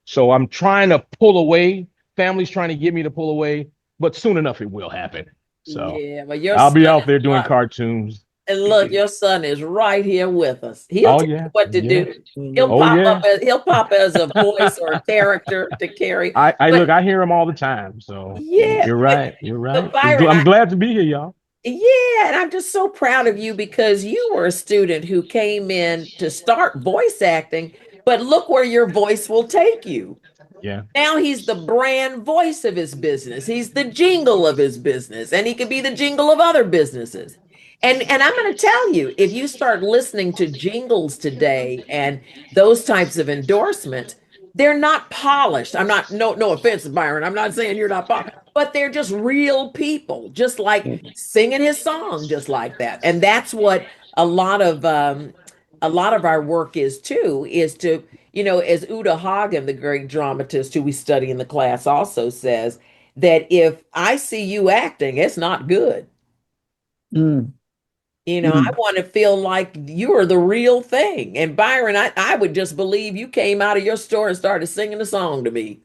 So I'm trying to pull away. Family's trying to get me to pull away, but soon enough it will happen. So yeah, but I'll be out there doing cartoons. And look, your son is right here with us. He'll Oh tell you yeah, what to yeah. do. He'll Oh pop yeah. up as a voice or a character to carry. Look, I hear him all the time. So Yeah, you're right. You're right. but Byron, I'm glad to be here, y'all. yeah, and I'm just so proud of you because you were a student who came in to start voice acting, but look where your voice will take you. Yeah. Now he's the brand voice of his business. He's the jingle of his business, and he could be the jingle of other businesses. And I'm going to tell you, if you start listening to jingles today and those types of endorsements, they're not polished. I'm not no offense, Byron. I'm not saying you're not polished, but they're just real people, just like singing his song, just like that. And that's what a lot of our work is too, is to, as Uta Hagen, the great dramatist who we study in the class, also says that if I see you acting, it's not good. Mm. I want to feel like you are the real thing. And Byron, I would just believe you came out of your store and started singing a song to me.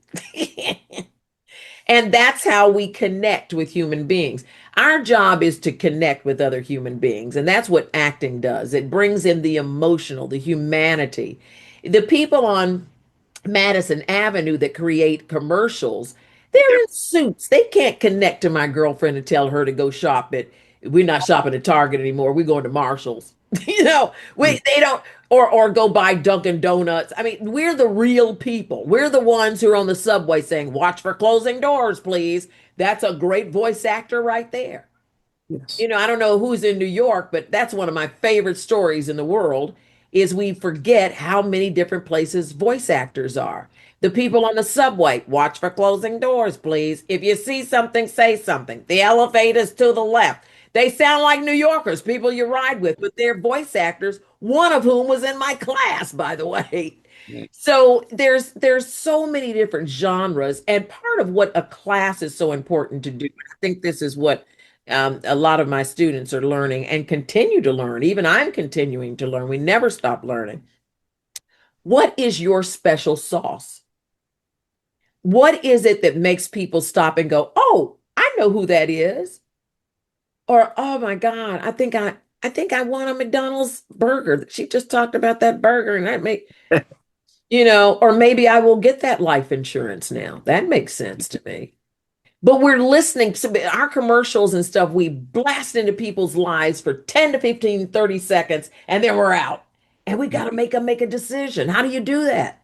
And that's how we connect with human beings. Our job is to connect with other human beings. And that's what acting does. It brings in the emotional, the humanity. The people on Madison Avenue that create commercials, they're in suits. They can't connect to my girlfriend and tell her to go shop at, we're not shopping at Target anymore. We're going to Marshall's. They don't, or go buy Dunkin' Donuts. I mean, we're the real people. We're the ones who are on the subway saying, "Watch for closing doors, please." That's a great voice actor right there. Yes. I don't know who's in New York, but that's one of my favorite stories in the world is we forget how many different places voice actors are. The people on the subway, watch for closing doors, please. If you see something, say something. The elevator's to the left. They sound like New Yorkers, people you ride with, but they're voice actors, one of whom was in my class, by the way. So there's so many different genres, and part of what a class is so important to do. I think this is what a lot of my students are learning and continue to learn. Even I'm continuing to learn. We never stop learning. What is your special sauce? What is it that makes people stop and go, "Oh, I know who that is," or "Oh my God, I think I want a McDonald's burger. She just talked about that burger, and that make." Or maybe I will get that life insurance now. That makes sense to me. But we're listening to our commercials and stuff. We blast into people's lives for 10 to 15, 30 seconds, and then we're out. And we got to make a decision. How do you do that?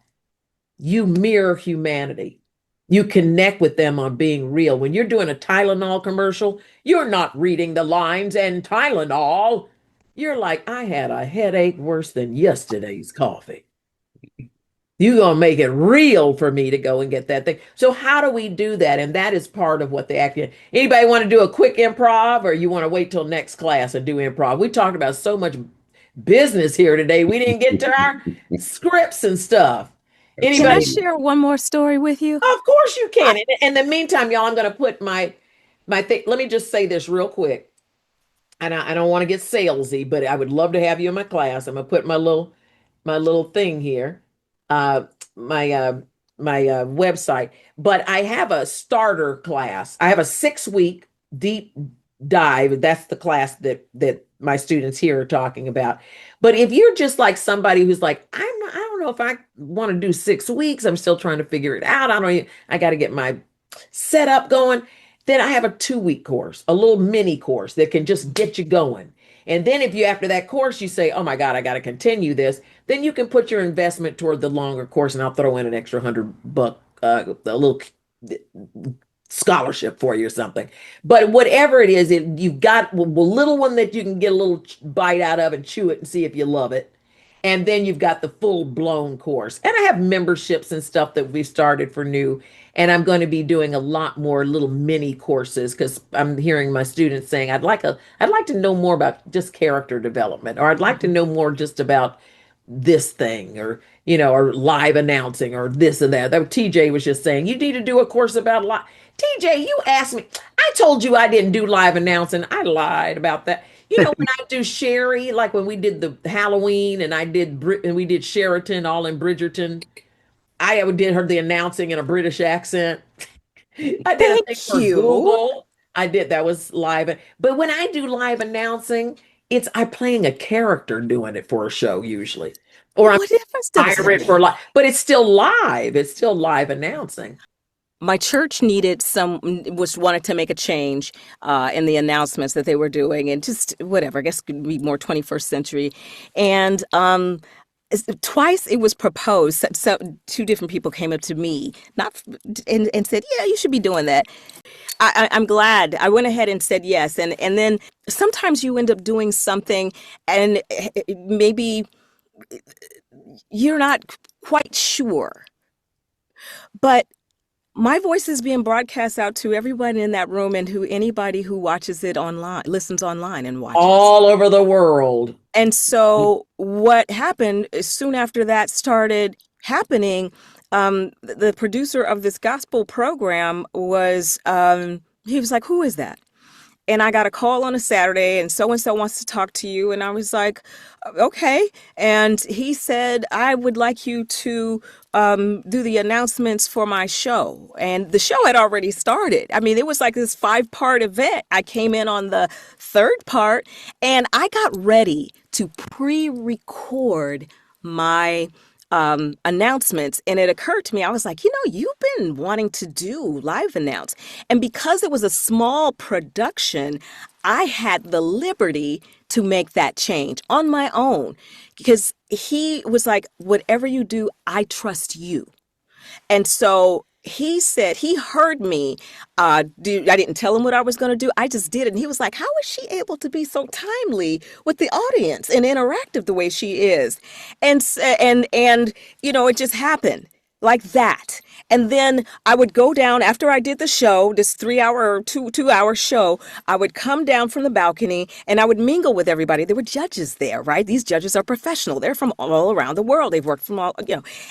You mirror humanity. You connect with them on being real. When you're doing a Tylenol commercial, you're not reading the lines and Tylenol. You're like, I had a headache worse than yesterday's coffee. You're going to make it real for me to go and get that thing. So how do we do that? And that is part of what the acting. Anybody want to do a quick improv, or you want to wait till next class and do improv? We talked about so much business here today. We didn't get to our scripts and stuff. Can I Anybody? share one more story with you? Of course you can. In the meantime, y'all, I'm going to put my thing. Let me just say this real quick. And I don't want to get salesy, but I would love to have you in my class. I'm gonna put my little thing here, uh, my website. But I have a starter class. I have a 6 week deep dive. That's the class that my students here are talking about. But if you're just like somebody who's like, I don't know if I want to do 6 weeks. I'm still trying to figure it out. I got to get my setup going. Then I have a 2 week course, a little mini course that can just get you going. And then if you, after that course, you say, oh my God, I got to continue this, then you can put your investment toward the longer course, and I'll throw in an extra $100, a little scholarship for you or something. But whatever it is, you've got a little one that you can get a little bite out of and chew it and see if you love it. And then you've got the full blown course. And I have memberships and stuff that we started for new. And I'm going to be doing a lot more little mini courses because I'm hearing my students saying, I'd like to know more about just character development, or I'd like to know more just about this thing, or or live announcing, or this and that. TJ was just saying, you need to do a course about live. TJ, you asked me. I told you I didn't do live announcing. I lied about that. When I do Sherry, like when we did the Halloween and we did Sheraton all in Bridgerton, I did her the announcing in a British accent. I did a thing for Thank you. Google. That was live. But when I do live announcing, I'm playing a character doing it for a show usually. Or I'm What difference does it pirate for make? live, but it's still live. It's still live announcing. My church wanted to make a change in the announcements that they were doing, and just whatever. I guess it could be more 21st century. And twice it was proposed. So two different people came up to me, and said, "Yeah, you should be doing that." I'm glad I went ahead and said yes. And then sometimes you end up doing something, and maybe you're not quite sure, but my voice is being broadcast out to everyone in that room, and anybody who watches it online, listens online and watches. All over the world. And so what happened soon after that started happening, the producer of this gospel program he was like, who is that? And I got a call on a Saturday, and so wants to talk to you. And I was like, okay. And he said, I would like you to do the announcements for my show. And the show had already started. I mean, it was like this 5-part event. I came in on the 3rd part, and I got ready to pre-record my announcements. And it occurred to me, I was like, you've been wanting to do live announce. And because it was a small production, I had the liberty to make that change on my own, because he was like, whatever you do, I trust you. And so he said, he heard me. I didn't tell him what I was going to do. I just did it. And he was like, how is she able to be so timely with the audience and interactive the way she is? And it just happened like that. And then I would go down after I did the show, this 3-hour or 2-hour show. I would come down from the balcony and I would mingle with everybody. There were judges there, right? These judges are professional. They're from all around the world. They've worked from all,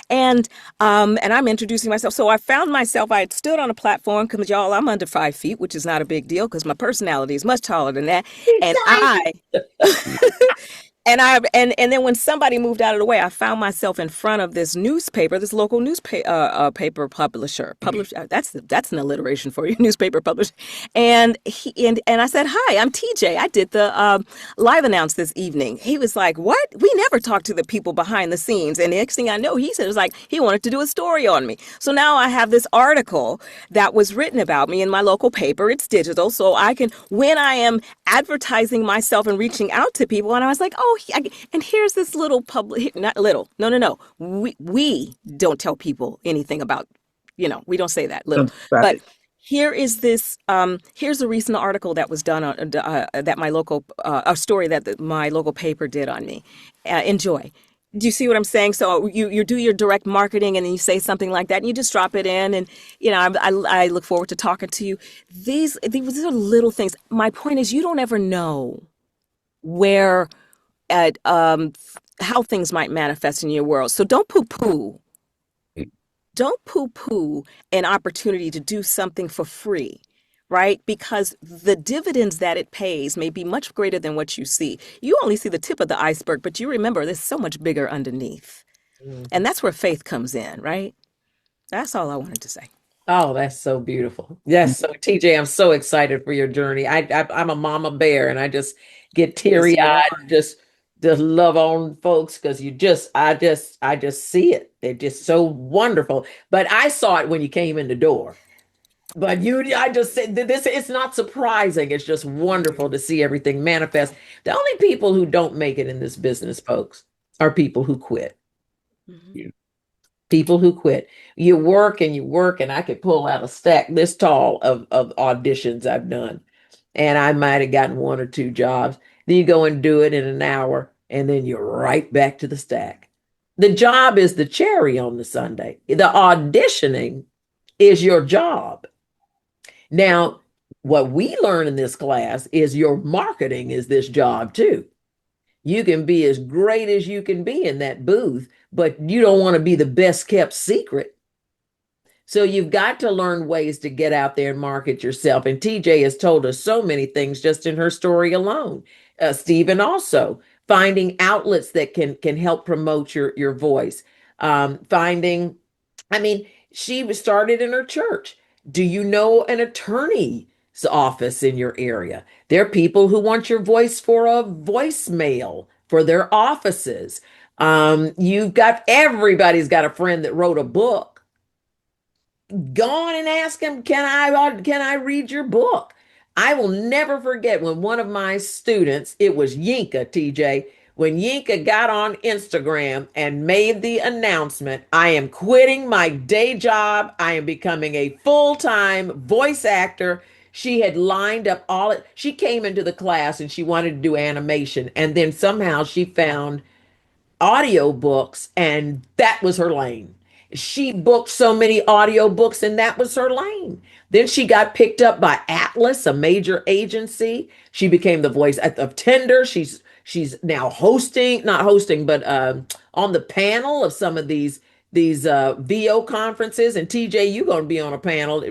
and I'm introducing myself. So I found myself, I had stood on a platform, because y'all, I'm under 5 feet, which is not a big deal because my personality is much taller than that. And And then when somebody moved out of the way, I found myself in front of this newspaper, this local newspaper paper publisher. That's an alliteration for you, newspaper publisher. And I said, "Hi, I'm TJ. I did the live announce this evening." He was like, "What? We never talk to the people behind the scenes." And the next thing I know, he said it was like he wanted to do a story on me. So now I have this article that was written about me in my local paper. It's digital, so I can, when I am advertising myself and reaching out to people, and I was like, "Oh, and here's this little public, not little, no. We don't tell people anything about We don't say that, little. But here is this. Here's a recent article that was done on that my local a story that my local paper did on me. Enjoy. Do you see what I'm saying? So you do your direct marketing and then you say something like that and you just drop it in and I look forward to talking to you. These are little things. My point is you don't ever know where how things might manifest in your world. So don't poo-poo. Don't poo-poo an opportunity to do something for free, right? Because the dividends that it pays may be much greater than what you see. You only see the tip of the iceberg, but you remember there's so much bigger underneath. And that's where faith comes in, right? That's all I wanted to say. Oh, that's so beautiful. Yes. So TJ, I'm so excited for your journey. I'm a mama bear and I just get teary eyed, just love on folks because I just see it. They're just so wonderful. But I saw it when you came in the door. But I just said this, it's not surprising. It's just wonderful to see everything manifest. The only people who don't make it in this business, folks, are people who quit. Mm-hmm. People who quit. You work, and I could pull out a stack this tall of auditions I've done. And I might have gotten one or two jobs. Then you go and do it in an hour, and then you're right back to the stack. The job is the cherry on the sundae. The auditioning is your job. Now, what we learn in this class is your marketing is this job too. You can be as great as you can be in that booth, but you don't want to be the best kept secret. So you've got to learn ways to get out there and market yourself. And TJ has told us so many things just in her story alone. Stephen also finding outlets that can help promote your voice. She was started in her church. Do you know an attorney's office in your area? There are people who want your voice for a voicemail for their offices. Everybody's got a friend that wrote a book. Go on and ask him, can I read your book? I will never forget when one of my students, it was Yinka, TJ, when Yinka got on Instagram and made the announcement, I am quitting my day job. I am becoming a full-time voice actor. She had lined up she came into the class and she wanted to do animation. And then somehow she found audiobooks and that was her lane. She booked so many audiobooks and that was her lane. Then she got picked up by Atlas, a major agency. She became the voice of Tinder. She's now not hosting, but on the panel of some of these VO conferences. And TJ, you're going to be on a panel,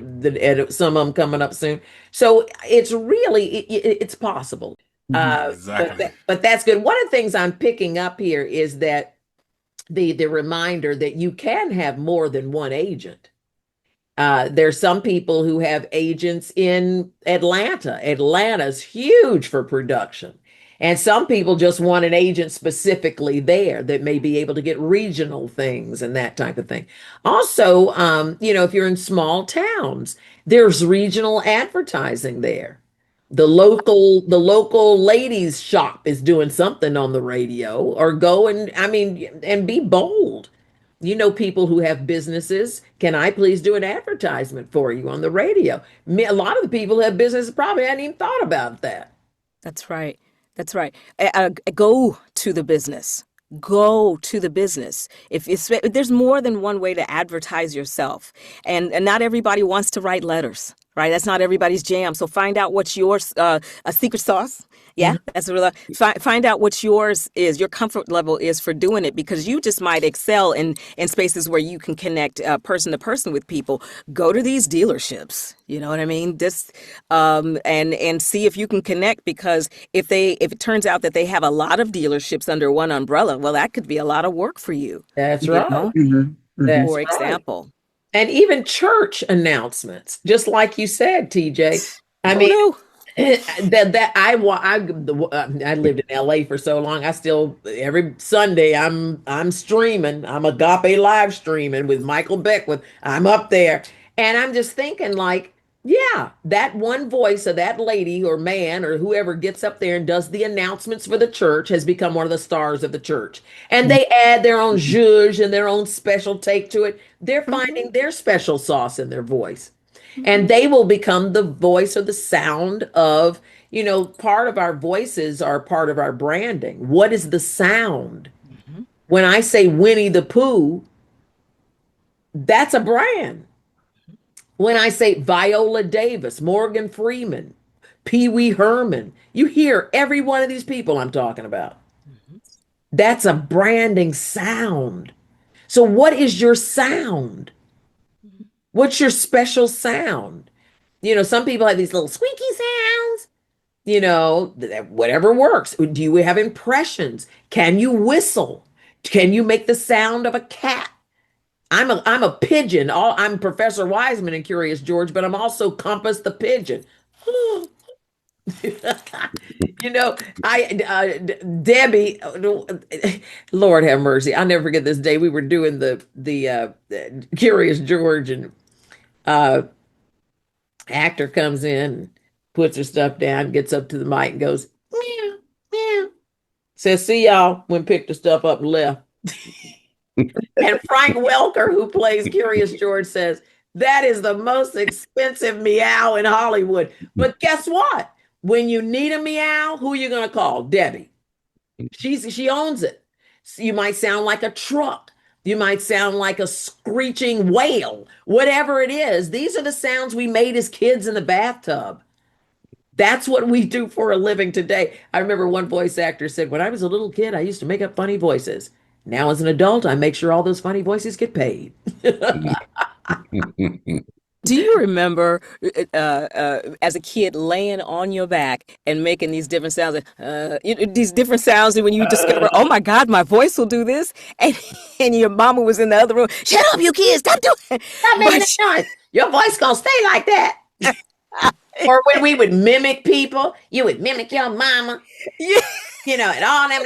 some of them coming up soon. So it's really, it's possible. Exactly. But that's good. One of the things I'm picking up here is that the reminder that you can have more than one agent. There's some people who have agents in Atlanta. Atlanta's huge for production. And some people just want an agent specifically there that may be able to get regional things and that type of thing. Also, if you're in small towns, there's regional advertising there. The local ladies shop is doing something on the radio, or go and be bold. People who have businesses. Can I please do an advertisement for you on the radio? A lot of the people who have businesses probably hadn't even thought about that. That's right. That's right. Go to the business. Go to the business. If there's more than one way to advertise yourself, and not everybody wants to write letters, right? That's not everybody's jam. So find out what's yours, a secret sauce. Yeah, that's find out what yours is, your comfort level is for doing it, because you just might excel in spaces where you can connect person to person with people. Go to these dealerships, you know what I mean? Just and see if you can connect, because if it turns out that they have a lot of dealerships under one umbrella, well, that could be a lot of work for you. That's right. Mm-hmm. For example. And even church announcements, just like you said, TJ. I lived in LA for so long. I still, every Sunday I'm streaming. I'm Agape live streaming with Michael Beckwith. I'm up there and I'm just thinking, like, Yeah, that one voice of that lady or man or whoever gets up there and does the announcements for the church has become one of the stars of the church. And they add their own zhuzh and their own special take to it. They're finding their special sauce in their voice. And they will become the voice or the sound of, part of our voices are part of our branding. What is the sound? When I say Winnie the Pooh, that's a brand. When I say Viola Davis, Morgan Freeman, Pee Wee Herman, you hear every one of these people I'm talking about. That's a branding sound. So, what is your sound? What's your special sound? Some people have these little squeaky sounds, whatever works. Do you have impressions? Can you whistle? Can you make the sound of a cat? I'm a pigeon. I'm Professor Wiseman in Curious George, but I'm also Compass the pigeon. Debbie, Lord have mercy. I'll never forget this day. We were doing the Curious George, and actor comes in, puts her stuff down, gets up to the mic and goes, meow, meow. Says, see y'all, when picked the stuff up and left. And Frank Welker, who plays Curious George, says, that is the most expensive meow in Hollywood. But guess what? When you need a meow, who are you going to call? Debbie. She owns it. So you might sound like a truck. You might sound like a screeching whale. Whatever it is, these are the sounds we made as kids in the bathtub. That's what we do for a living today. I remember one voice actor said, when I was a little kid, I used to make up funny voices. Now, as an adult, I make sure all those funny voices get paid. Do you remember as a kid laying on your back and making these different sounds? These different sounds, and when you discover, oh my God, my voice will do this, and your mama was in the other room. Shut up, you kids! Stop doing it. Stop making that noise. Your voice gonna stay like that. Or when we would mimic people, you would mimic your mama. Yeah. And all them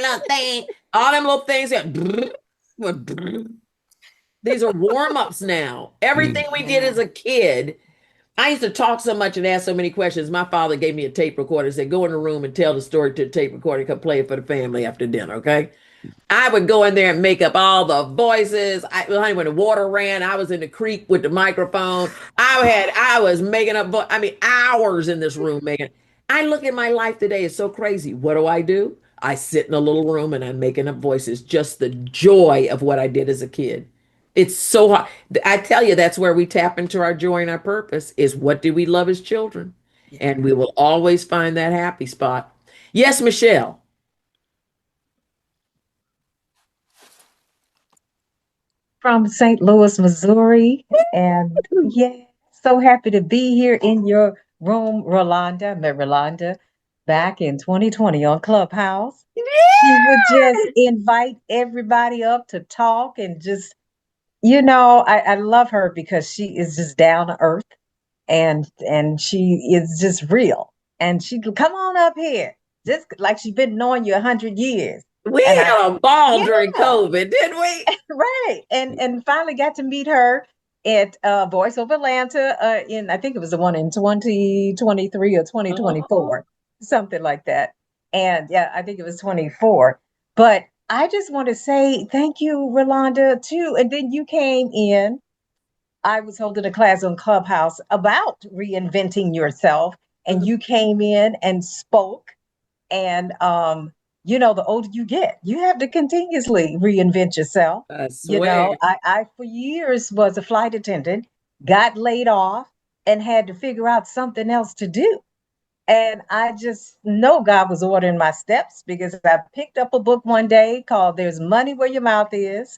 little things. These are warm-ups now. Everything we did as a kid. I used to talk so much and ask so many questions. My father gave me a tape recorder and said, go in the room and tell the story to the tape recorder, come play it for the family after dinner, okay? I would go in there and make up all the voices. Honey, when the water ran, I was in the creek with the microphone. I was making up, hours in this room making. I look at my life today, it's so crazy. What do? I sit in a little room and I'm making up voices. Just the joy of what I did as a kid. It's so hard. I tell you, that's where we tap into our joy and our purpose is what did we love as children? And we will always find that happy spot. Yes, Michelle. From St. Louis, Missouri. And yeah, so happy to be here in your room, Rolanda. I met Rolanda back in 2020 on Clubhouse. Yeah! She would just invite everybody up to talk and just, I love her because she is just down to earth and she is just real. And she could come on up here, just like she's been knowing you 100 years. We had a ball during COVID, didn't we? Right. And finally got to meet her at Voice of Atlanta in, I think it was the one in 2023 or 2024, something like that. And yeah, I think it was 24. But I just want to say thank you, Rolanda, too. And then you came in. I was holding a class on Clubhouse about reinventing yourself. And you came in and spoke. And the older you get, you have to continuously reinvent yourself. I swear. I for years was a flight attendant, got laid off, and had to figure out something else to do. And I just know God was ordering my steps because I picked up a book one day called There's Money Where Your Mouth Is.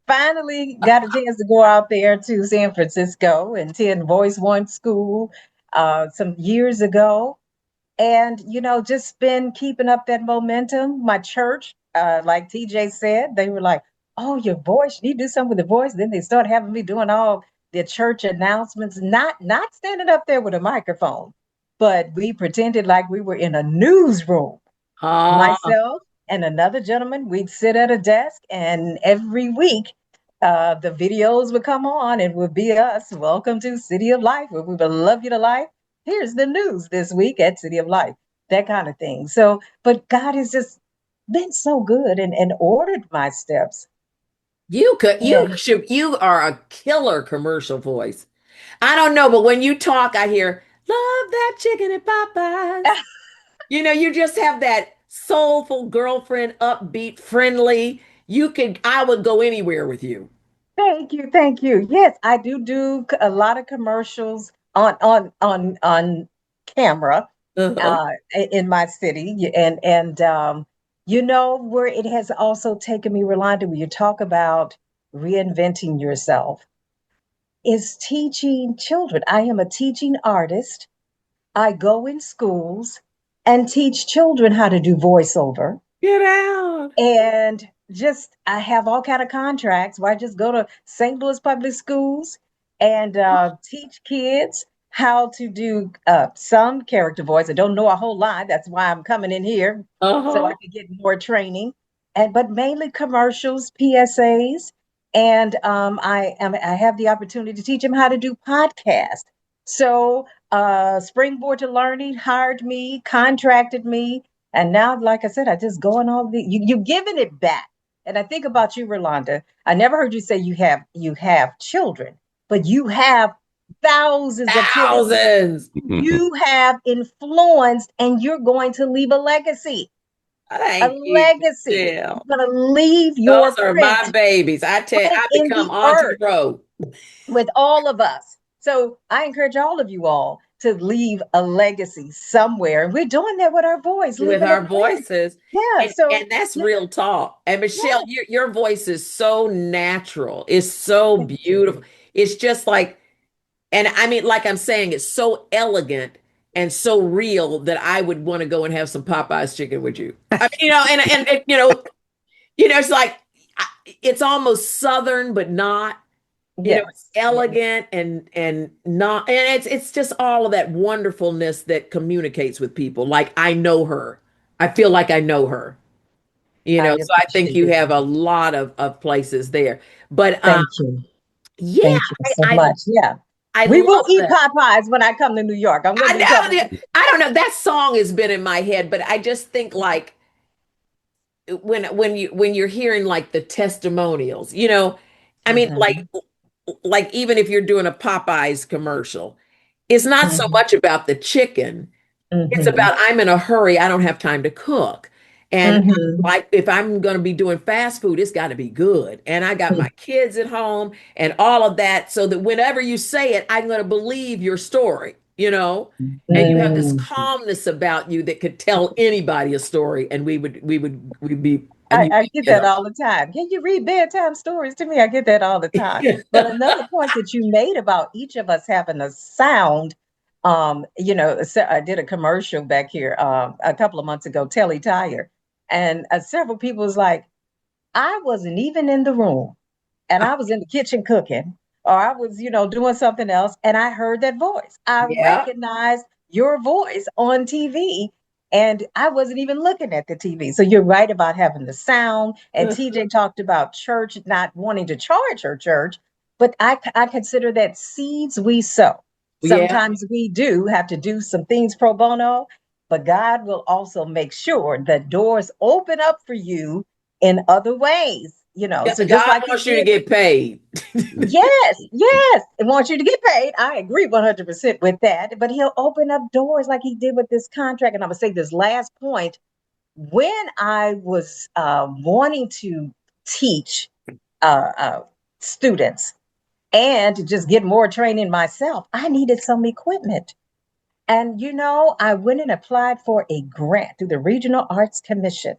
Finally got a chance to go out there to San Francisco and attend Voice One School some years ago. And, just been keeping up that momentum. My church, like TJ said, they were like, oh, your voice, you need to do something with the voice. Then they started having me doing all the church announcements, not standing up there with a microphone, but we pretended like we were in a newsroom. Myself and another gentleman, we'd sit at a desk and every week the videos would come on and would be us. Welcome to City of Life. We would love you to life. Here's the news this week at City of Life, that kind of thing. So, but God has just been so good and ordered my steps. And You are a killer commercial voice. I don't know, but when you talk, I hear, love that chicken at Popeyes. You just have that soulful girlfriend, upbeat, friendly. I would go anywhere with you. thank you, thank you. Yes, I do a lot of commercials on camera Uh-huh. in my city, and you know where it has also taken me, Rolanda, when you talk about reinventing yourself, is teaching children. I am a teaching artist. I go in schools and teach children how to do voiceover. Get out. And just I have all kind of contracts where I just go to St. Louis public schools and teach kids how to do some character voice. I don't know a whole lot. That's why I'm coming in here so I Uh-huh. can get more training. And but mainly commercials, PSAs, and I have the opportunity to teach them how to do podcasts. So Springboard to Learning hired me, contracted me, and now, like I said, I just go on all the you're giving it back. And I think about you, Rolanda. I never heard you say you have children, but you have thousands of children Thousands. you have influenced, and you're going to leave a legacy. A Thank you, legacy. Michelle. You're going to leave Those your are print my babies. print I in become the Auntie earth Road with all of us. So I encourage all of you all to leave a legacy somewhere. And we're doing that with our voice, with leaving a our print. voices. Yeah. So And that's yeah, real talk. And Michelle, yeah. your voice is so natural. It's so Thank you. beautiful. It's just like, and I mean, like I'm saying, it's so elegant and so real that I would want to go and have some Popeyes chicken with you. I mean, it's like it's almost Southern, but not. It's Yes. Yes. elegant and not, and it's just all of that wonderfulness that communicates with people. Like I know her. I feel like I know her. I So I think appreciate you it. have a lot of places there. But Thank you. yeah, Thank you so I much. Yeah. I We will love eat that. Popeyes when I come to New York. I'm I gonna be coming. know I don't know. That song has been in my head, but I just think like when you're hearing like the testimonials, I mean Mhm, like even if you're doing a Popeyes commercial, it's not so mhm, much about the chicken. It's mhm, about I'm in a hurry, I don't have time to cook. And mhm, like if I'm going to be doing fast food, it's got to be good. And I got my kids at home and all of that so that whenever you say it, I'm going to believe your story. And you have this mhm. calmness about you that could tell anybody a story and we'd be and I get that all the time. Can you read bedtime stories to me? I get that all the time. But another point that you made about each of us having a sound, I did a commercial back here a couple of months ago, Telly Tire, and several people was like, I wasn't even in the room, and I was in the kitchen cooking, or I was, doing something else, and I heard that voice. I yeah. recognized your voice on TV, and I wasn't even looking at the TV. So you're right about having the sound. And TJ talked about church not wanting to charge her church, but I consider that seeds we sow. Yeah. Sometimes we do have to do some things pro bono, but God will also make sure that doors open up for you in other ways, so just God like he wants you to did get paid. yes, yes, and wants you to get paid. I agree 100% with that, but he'll open up doors like he did with this contract. And I would say this last point, when I was wanting to teach students and to just get more training myself, I needed some equipment. And I went and applied for a grant through the Regional Arts Commission.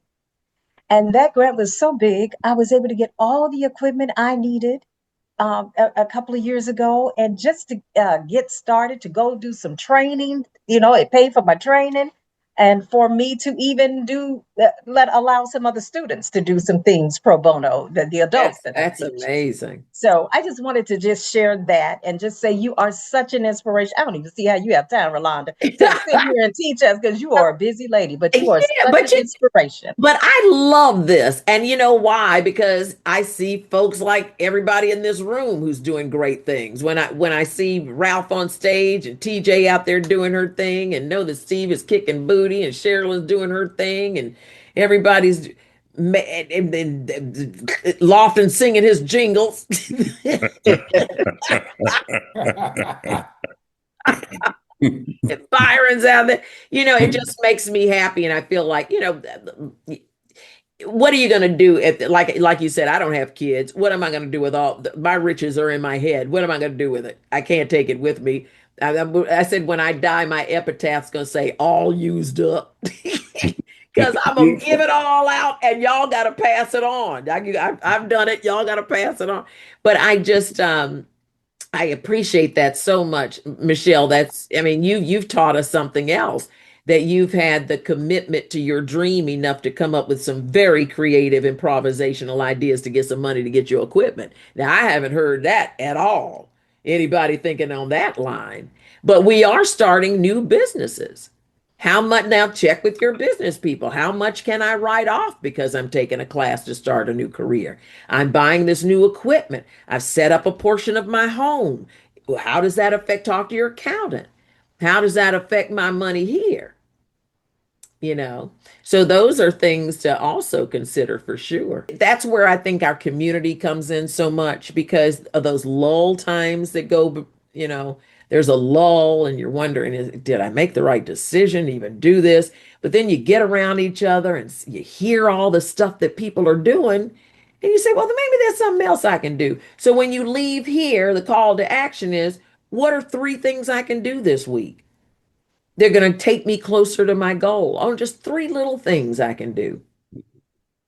And that grant was so big, I was able to get all the equipment I needed a couple of years ago. And just to get started, to go do some training, it paid for my training. and for me to even allow some other students to do some things pro bono, the adults that I That's teach. amazing. So I just wanted to just share that and just say you are such an inspiration. I don't even see how you have time, Rolonda, to sit here and teach us because you are a busy lady, but you are Yeah, such an inspiration. but I love this. And you know why? Because I see folks like everybody in this room who's doing great things. When I see Ralph on stage and TJ out there doing her thing, and know that Steve is kicking booty and Sherilyn's doing her thing, and everybody's and Lofton singing his jingles. And Byron's out there. It just makes me happy, and I feel like, what are you going to do if, like you said, I don't have kids. What am I going to do with my riches are in my head? What am I going to do with it? I can't take it with me. I said when I die, my epitaph's going to say all used up. Because I'm going to give it all out and y'all got to pass it on. I've done it. Y'all got to pass it on. But I appreciate that so much, Michelle. I mean, you've taught us something else, that you've had the commitment to your dream enough to come up with some very creative improvisational ideas to get some money to get your equipment. Now, I haven't heard that at all. Anybody thinking on that line? But we are starting new businesses. How much now? Check with your business people. How much can I write off because I'm taking a class to start a new career? I'm buying this new equipment. I've set up a portion of my home. Well, how does that affect? Talk to your accountant. How does that affect my money here? you know so those are things to also consider for sure. That's where I think our community comes in so much, because of those lull times that there's a lull and you're wondering, did I make the right decision to even do this? But then you get around each other and you hear all the stuff that people are doing, and you say, well, then maybe there's something else I can do. So when you leave here, the call to action is, what are 3 things I can do this week? They're going to take me closer to my goal. Oh, just 3 little things I can do.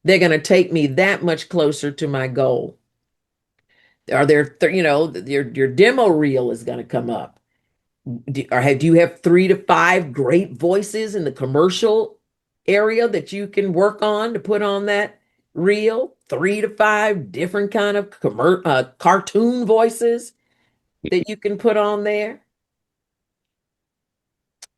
They're going to take me that much closer to my goal. Are there, your demo reel is going to come up. Do you have 3 to 5 great voices in the commercial area that you can work on to put on that reel? 3 to 5 different kind of cartoon voices that you can put on there.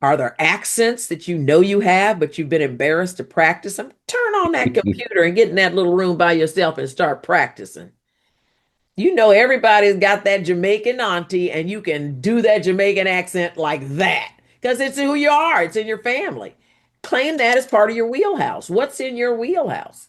Are there accents that you have, but you've been embarrassed to practice them? Turn on that computer and get in that little room by yourself and start practicing. Everybody's got that Jamaican auntie, and you can do that Jamaican accent like that because it's who you are. It's in your family. Claim that as part of your wheelhouse. What's in your wheelhouse?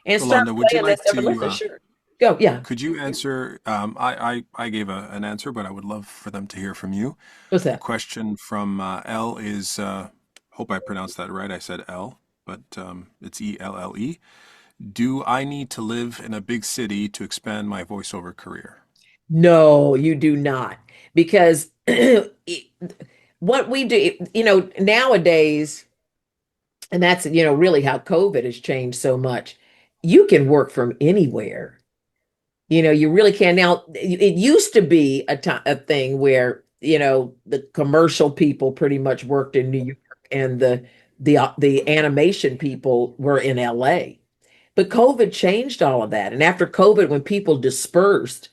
And start Rolonda, would you playing like that stuff. Listen, to sure. Go, yeah. could you answer? I gave an answer, but I would love for them to hear from you. What's The that? question from L is, hope I pronounced that right. I said L, but it's ELLE. Do I need to live in a big city to expand my voiceover career? No, you do not. Because what we do, nowadays, and that's, really how COVID has changed so much. You can work from anywhere. You really can. Now, it used to be a thing where, the commercial people pretty much worked in New York, and the animation people were in LA. But COVID changed all of that. And after COVID, when people dispersed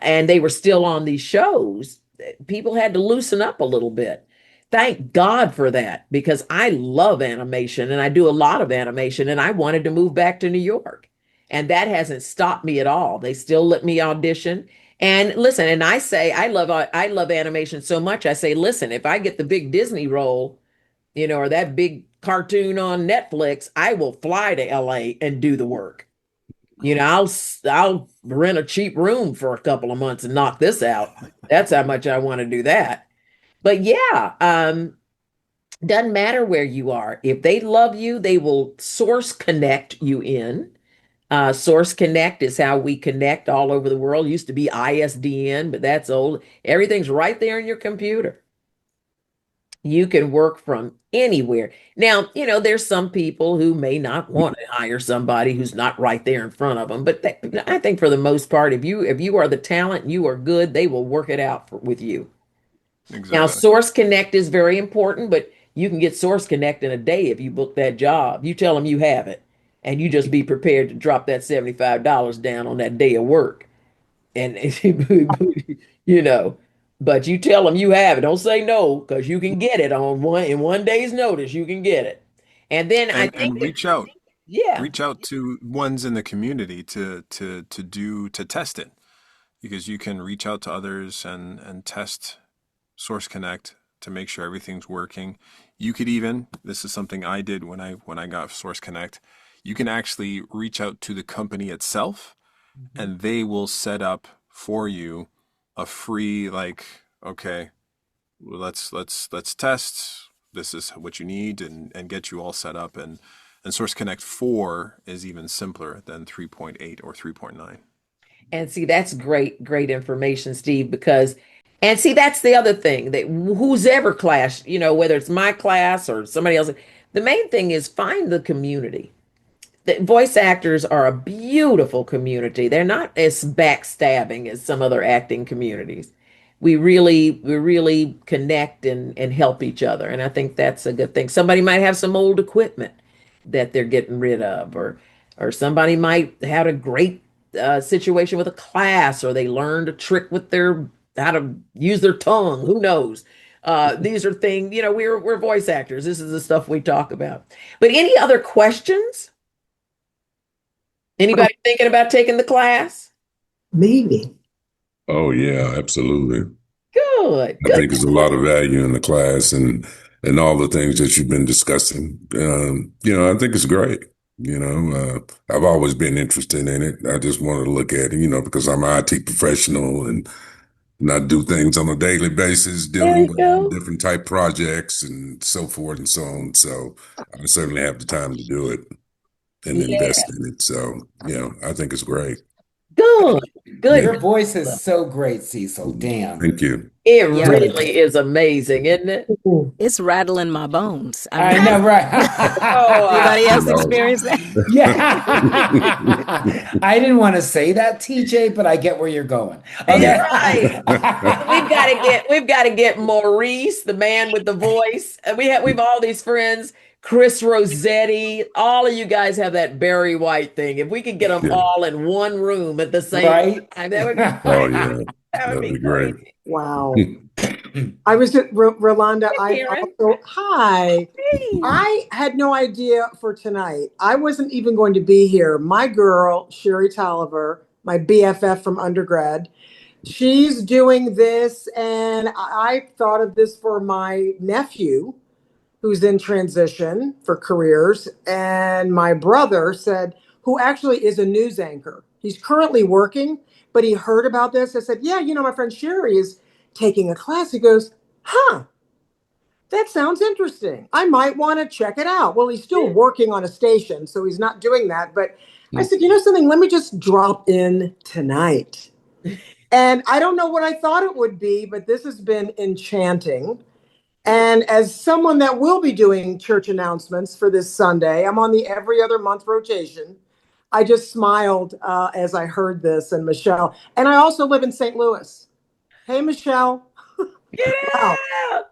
and they were still on these shows, people had to loosen up a little bit. Thank God for that, because I love animation and I do a lot of animation, and I wanted to move back to New York. And that hasn't stopped me at all. They still let me audition. And listen, and I love animation so much. I say, listen, if I get the big Disney role, or that big cartoon on Netflix, I will fly to LA and do the work. I'll rent a cheap room for a couple of months and knock this out. That's how much I want to do that. But yeah, doesn't matter where you are. If they love you, they will source connect you in. Source Connect is how we connect all over the world. It used to be ISDN, but that's old. Everything's right there in your computer. You can work from anywhere. Now, there's some people who may not want to hire somebody who's not right there in front of them. But I think for the most part, if you are the talent, you are good, they will work it out with you. Now, Exactly. Source Connect is very important, but you can get Source Connect in a day if you book that job. You tell them you have it, and you just be prepared to drop that $75 down on that day of work. And you know, but you tell them you have it. Don't say no, because you can get it on one day's notice. You can get it. And then I think And that, yeah, reach out to ones in the community to test it, because you can reach out to others and test Source Connect to make sure everything's working. You could even, this is something I did when I got Source Connect, you can actually reach out to the company itself, and they will set up for you a free, like, okay, well, let's test. This is what you need, and get you all set up. And Source Connect 4 is even simpler than 3.8 or 3.9. and see, that's great information, Steve, because, and see, that's the other thing that who's ever class, whether it's my class or somebody else, the main thing is find the community. The voice actors are a beautiful community. They're not as backstabbing as some other acting communities. We really connect and help each other, and I think that's a good thing. Somebody might have some old equipment that they're getting rid of, or somebody might have a great situation with a class, or they learned a trick with their how to use their tongue. Who knows? These are things, we're voice actors. This is the stuff we talk about. But any other questions? Anybody thinking about taking the class? Maybe. Oh yeah, absolutely. Good, I good. think there's a lot of value in the class and all the things that you've been discussing. I think it's great. I've always been interested in it. I just wanted to look at it, because I'm an IT professional and I do things on a daily basis, There dealing you with go. different type projects and so forth and so on. So I certainly have the time to do it and Yeah, invest in it. So, I think it's great. good, Yeah. good. Your voice is so great, Cecil. Damn. Thank you. It Yeah, Really. really is amazing, isn't it? it's rattling my bones. I I mean, know, Oh, anybody right? else No. experience that? Yeah. I didn't want to say that, TJ, but I get where you're going. you're Okay. right. We've got to get Maurice, the man with the voice. And we've all these friends, Chris Rossetti. All of you guys have that Barry White thing. If we could get them Yeah. all in one room at the same Right? time, that would be Oh great. yeah. That would That'd be be great. crazy. Wow. I was at Rolanda. Hey, Karen. Hi. Hey. I had no idea for tonight. I wasn't even going to be here. My girl, Sherry Tolliver, my BFF from undergrad, she's doing this, and I thought of this for my nephew who's in transition for careers. And my brother said, who actually is a news anchor. He's currently working, but he heard about this. I said, yeah, my friend Sherry is taking a class. He goes, huh, that sounds interesting. I might want to check it out. Well, he's still working on a station, so he's not doing that. But I said, you know something, let me just drop in tonight. And I don't know what I thought it would be, but this has been enchanting. And as someone that will be doing church announcements for this Sunday, I'm on the every other month rotation. I just smiled as I heard this, and Michelle. And I also live in St. Louis. Hey, Michelle. Get Wow. out.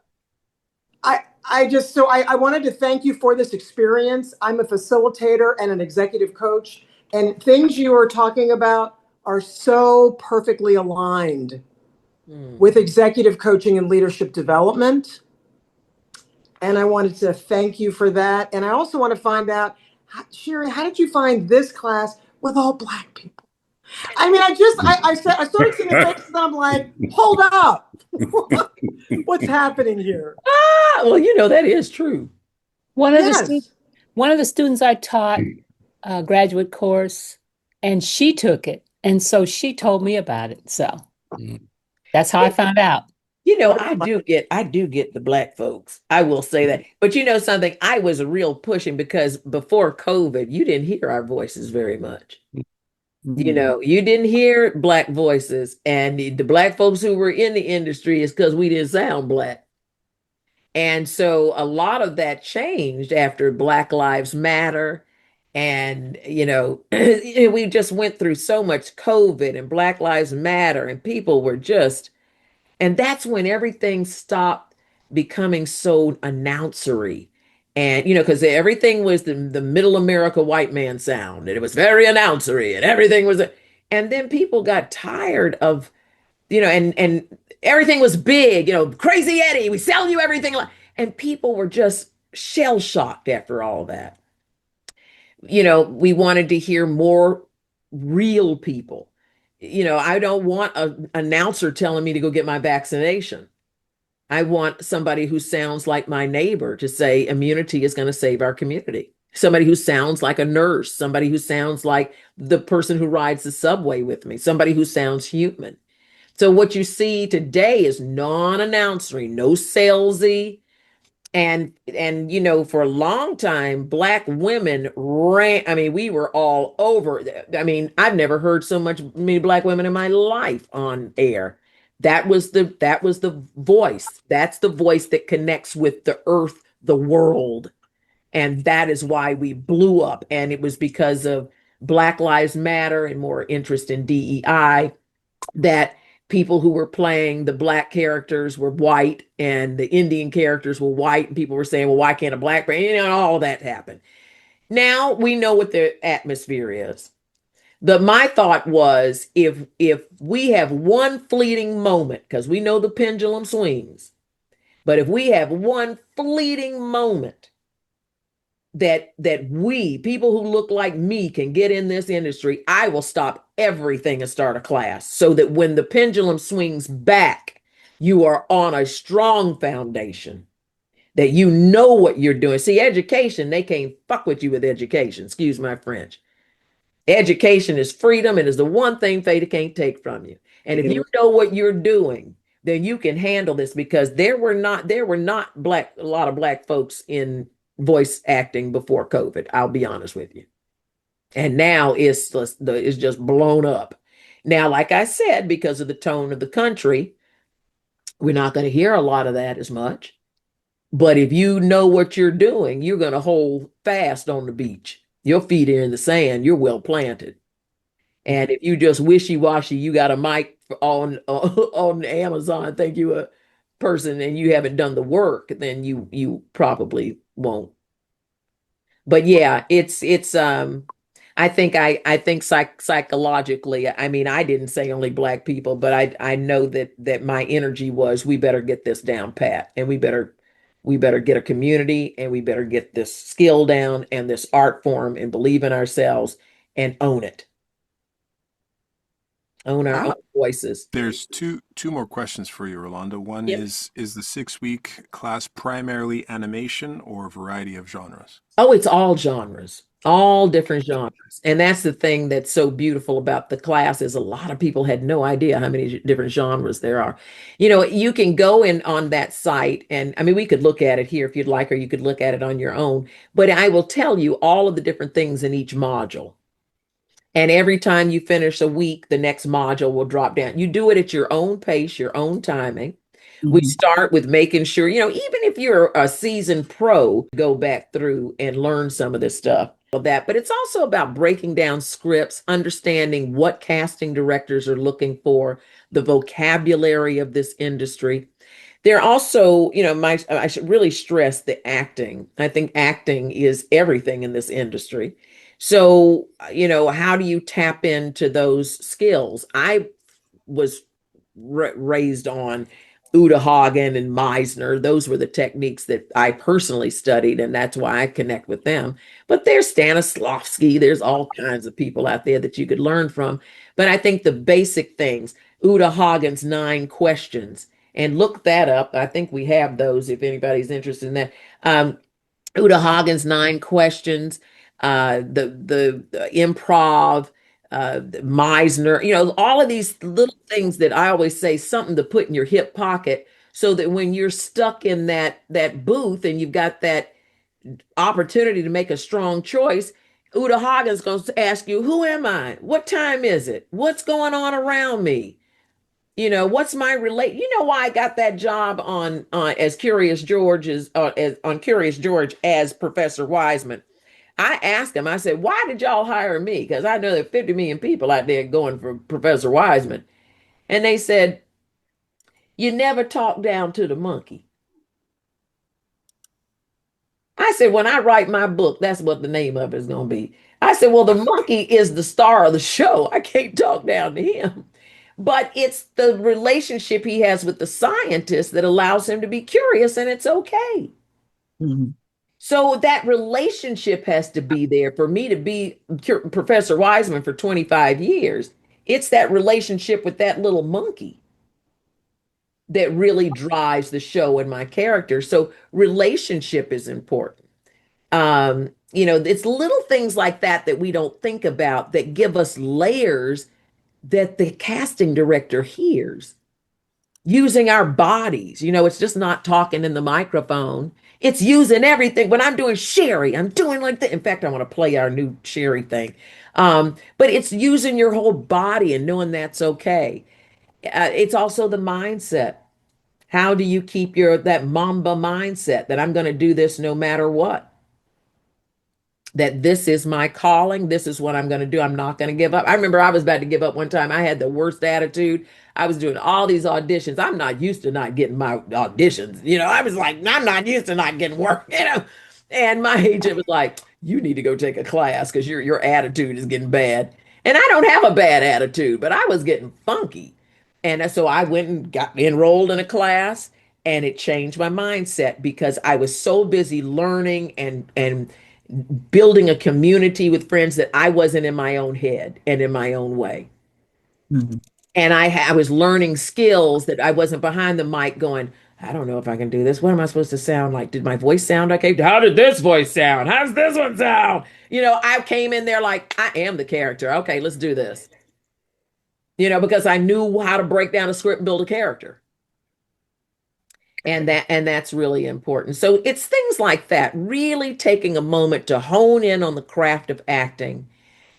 I wanted to thank you for this experience. I'm a facilitator and an executive coach, and things you are talking about are so perfectly aligned with executive coaching and leadership development. And I wanted to thank you for that. And I also want to find out, Sherry, how did you find this class with all Black people? I mean, I started seeing the faces and I'm like, hold up. What's happening here? Well, that is true. One of the Yes. one of the students I taught a graduate course, and she took it, and so she told me about it. So that's how I found out. I do get the Black folks. I will say that. But something, I was real pushing because before COVID, you didn't hear our voices very much. You didn't hear Black voices, and the Black folks who were in the industry is because we didn't sound Black. And so a lot of that changed after Black Lives Matter. And, we just went through so much COVID and Black Lives Matter, and people were just, and that's when everything stopped. becoming so announcery. And, because everything was the middle America white man sound, and it was very announcery, and everything was, and then people got tired of, and everything was big, Crazy Eddie, we sell you everything. And people were just shell shocked after all that. We wanted to hear more real people. I don't want an announcer telling me to go get my vaccination. I want somebody who sounds like my neighbor to say immunity is going to save our community. Somebody who sounds like a nurse, somebody who sounds like the person who rides the subway with me, somebody who sounds human. So what you see today is non-announcery, no salesy, and for a long time Black women ran. I mean, we were all over. I mean, I've never heard so many Black women in my life on air. That was the voice. That's the voice that connects with the earth, the world. And that is why we blew up. And it was because of Black Lives Matter and more interest in DEI, that people who were playing the Black characters were white and the Indian characters were white. And people were saying, well, why can't a Black person? All that happened. Now we know what the atmosphere is. But my thought was, if we have one fleeting moment, because we know the pendulum swings, but if we have one fleeting moment that we, people who look like me, can get in this industry, I will stop everything and start a class so that when the pendulum swings back, you are on a strong foundation, that you know what you're doing. See, education, they can't fuck with you with education. Excuse my French. Education is freedom. It is the one thing Fate can't take from you. And if you know what you're doing, then you can handle this, because there were not a lot of Black folks in voice acting before COVID. I'll be honest with you. And now it's just blown up. Now, like I said, because of the tone of the country, we're not going to hear a lot of that as much. But if you know what you're doing, you're going to hold fast on the beach. Your feet are in the sand. You're well planted. And if you just wishy-washy, you got a mic on Amazon, think you a person, and you haven't done the work, then you probably won't. But yeah, it's I think psychologically, I mean, I didn't say only Black people, but I know that my energy was, we better get this down pat, and we better get a community, and we better get this skill down and this art form, and believe in ourselves and own it. Own our own voices. There's two more questions for you, Rolanda. One Yep. is the 6-week class primarily animation or a variety of genres? Oh, it's all genres, all different genres. And that's the thing that's so beautiful about the class, is a lot of people had no idea how many different genres there are. You can go in on that site, and I mean, we could look at it here if you'd like, or you could look at it on your own. But I will tell you all of the different things in each module. And every time you finish a week, the next module will drop down. You do it at your own pace, your own timing. We start with making sure, even if you're a seasoned pro, go back through and learn some of this stuff. But it's also about breaking down scripts, understanding what casting directors are looking for, the vocabulary of this industry. There also, I should really stress the acting. I think acting is everything in this industry. So, how do you tap into those skills? I was raised on Uta Hagen and Meisner. Those were the techniques that I personally studied, and that's why I connect with them. But there's Stanislavski, there's all kinds of people out there that you could learn from. But I think the basic things, Uta Hagen's 9 questions, and look that up. I think we have those if anybody's interested in that. Uta Hagen's 9 questions, the improv, Meisner, all of these little things that I always say, something to put in your hip pocket, so that when you're stuck in that booth and you've got that opportunity to make a strong choice, Uta Hagen's going to ask you, who am I? What time is it? What's going on around me? What's my relate? You know why I got that job as Curious George on Curious George as Professor Wiseman. I asked him, I said, why did y'all hire me? Because I know there are 50 million people out there going for Professor Wiseman. And they said, you never talk down to the monkey. I said, when I write my book, that's what the name of it is going to be. I said, well, the monkey is the star of the show. I can't talk down to him. But it's the relationship he has with the scientist that allows him to be curious, and it's okay. Mm-hmm. So that relationship has to be there for me to be Professor Wiseman for 25 years. It's that relationship with that little monkey that really drives the show and my character. So relationship is important. It's little things like that that we don't think about that give us layers that the casting director hears. Using our bodies, it's just not talking in the microphone. It's using everything. When I'm doing Sherry, I'm doing like that. In fact, I want to play our new Sherry thing. But it's using your whole body and knowing that's okay. It's also the mindset. How do you keep that Mamba mindset that I'm going to do this no matter what? That this is my calling. This is what I'm going to do. I'm not going to give up. I remember I was about to give up one time. I had the worst attitude. I was doing all these auditions. I'm not used to not getting my auditions. I was like, I'm not used to not getting work. And my agent was like, you need to go take a class because your attitude is getting bad. And I don't have a bad attitude, but I was getting funky. And so I went and got enrolled in a class, and it changed my mindset because I was so busy learning and building a community with friends that I wasn't in my own head and in my own way. Mm-hmm. And I was learning skills that I wasn't behind the mic going, I don't know if I can do this. What am I supposed to sound like? Did my voice sound okay? How did this voice sound? How's this one sound? I came in there like, I am the character. Okay, let's do this. Because I knew how to break down a script and build a character. And that's really important. So it's things like that, really taking a moment to hone in on the craft of acting.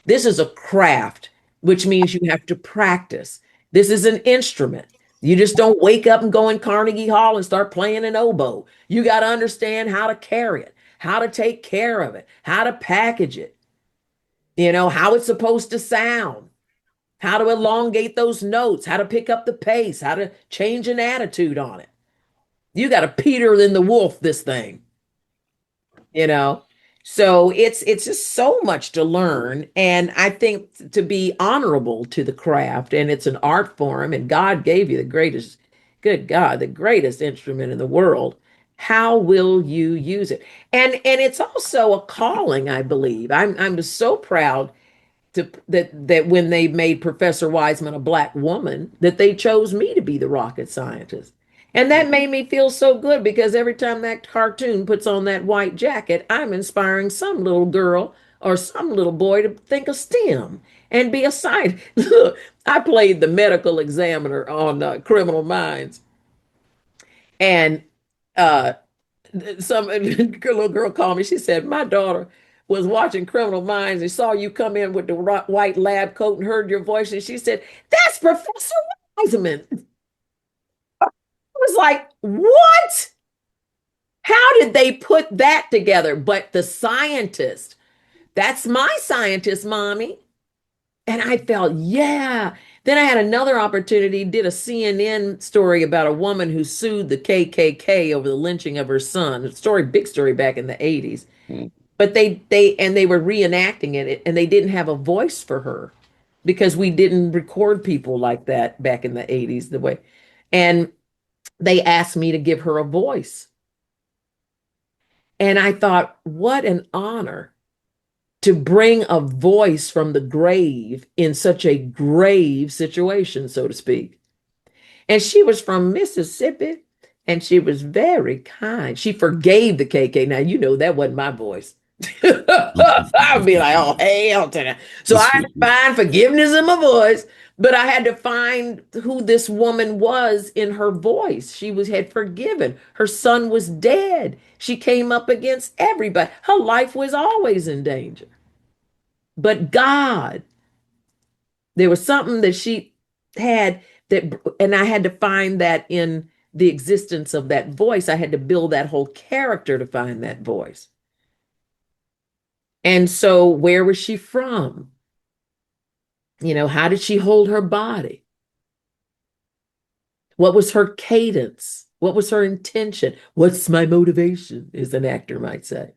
This is a craft, which means you have to practice. This is an instrument. You just don't wake up and go in Carnegie Hall and start playing an oboe. You got to understand how to carry it, how to take care of it, how to package it, how it's supposed to sound, how to elongate those notes, how to pick up the pace, how to change an attitude on it. You got to Peter than the wolf this thing, So it's just so much to learn. And I think to be honorable to the craft, and it's an art form, and God gave you the greatest, good God, the greatest instrument in the world. How will you use it? And it's also a calling, I believe. I'm just so proud that when they made Professor Wiseman a Black woman, that they chose me to be the rocket scientist. And that made me feel so good because every time that cartoon puts on that white jacket, I'm inspiring some little girl or some little boy to think of STEM and be a scientist. Look, I played the medical examiner on Criminal Minds. And some little girl called me. She said, my daughter was watching Criminal Minds and saw you come in with the white lab coat and heard your voice. And she said, that's Professor Wiseman. I was like, what? How did they put that together? But the scientist, that's my scientist, mommy. And I felt, yeah. Then I had another opportunity, did a CNN story about a woman who sued the KKK over the lynching of her son. A story, big story back in the 80s. But they were reenacting it, and they didn't have a voice for her because we didn't record people like that back in the 80s the way. And they asked me to give her a voice. And I thought, what an honor to bring a voice from the grave in such a grave situation, so to speak. And she was from Mississippi, and she was very kind. She forgave the KK. Now, that wasn't my voice. I'd be like, oh, hell to that. So I had to find forgiveness in my voice, but I had to find who this woman was in her voice. She had forgiven. Her son was dead. She came up against everybody. Her life was always in danger. But God, there was something that she had and I had to find that in the existence of that voice. I had to build that whole character to find that voice. And so where was she from? How did she hold her body? What was her cadence? What was her intention? What's my motivation, as an actor might say.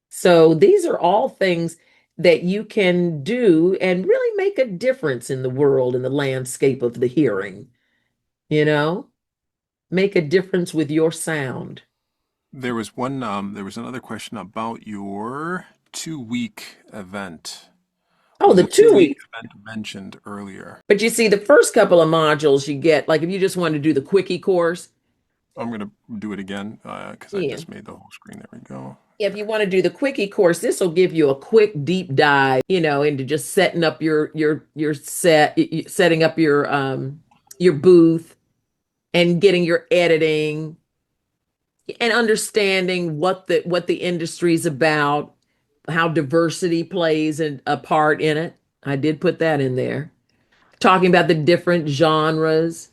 So these are all things that you can do and really make a difference in the world, in the landscape of the hearing, you know? Make a difference with your sound. There was another question about your 2 week event. Oh, Was the a 2 week. event mentioned earlier? But you see, the first couple of modules you get, like if you just want to do the quickie course, I'm gonna do it again because I yeah. just made the whole screen. There we go. If you want to do the quickie course, this will give you a quick deep dive, into just setting up your setting up your booth and getting your editing and understanding what the industry is about, how diversity plays a part in it. I did put that in there. Talking about the different genres,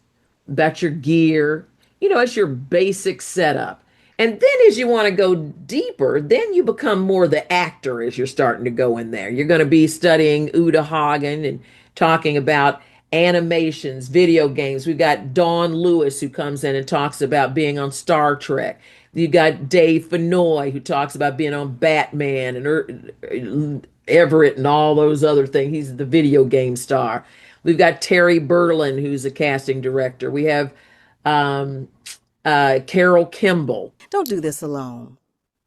about your gear. It's your basic setup. And then as you want to go deeper, then you become more the actor as you're starting to go in there. You're going to be studying Uta Hagen and talking about animations, video games. We've got Dawn Lewis who comes in and talks about being on Star Trek. You got Dave Fenoy who talks about being on Batman and Everett and all those other things. He's the video game star. We've got Terry Berlin, who's a casting director. We have um, Carol Kimball. Don't do this alone.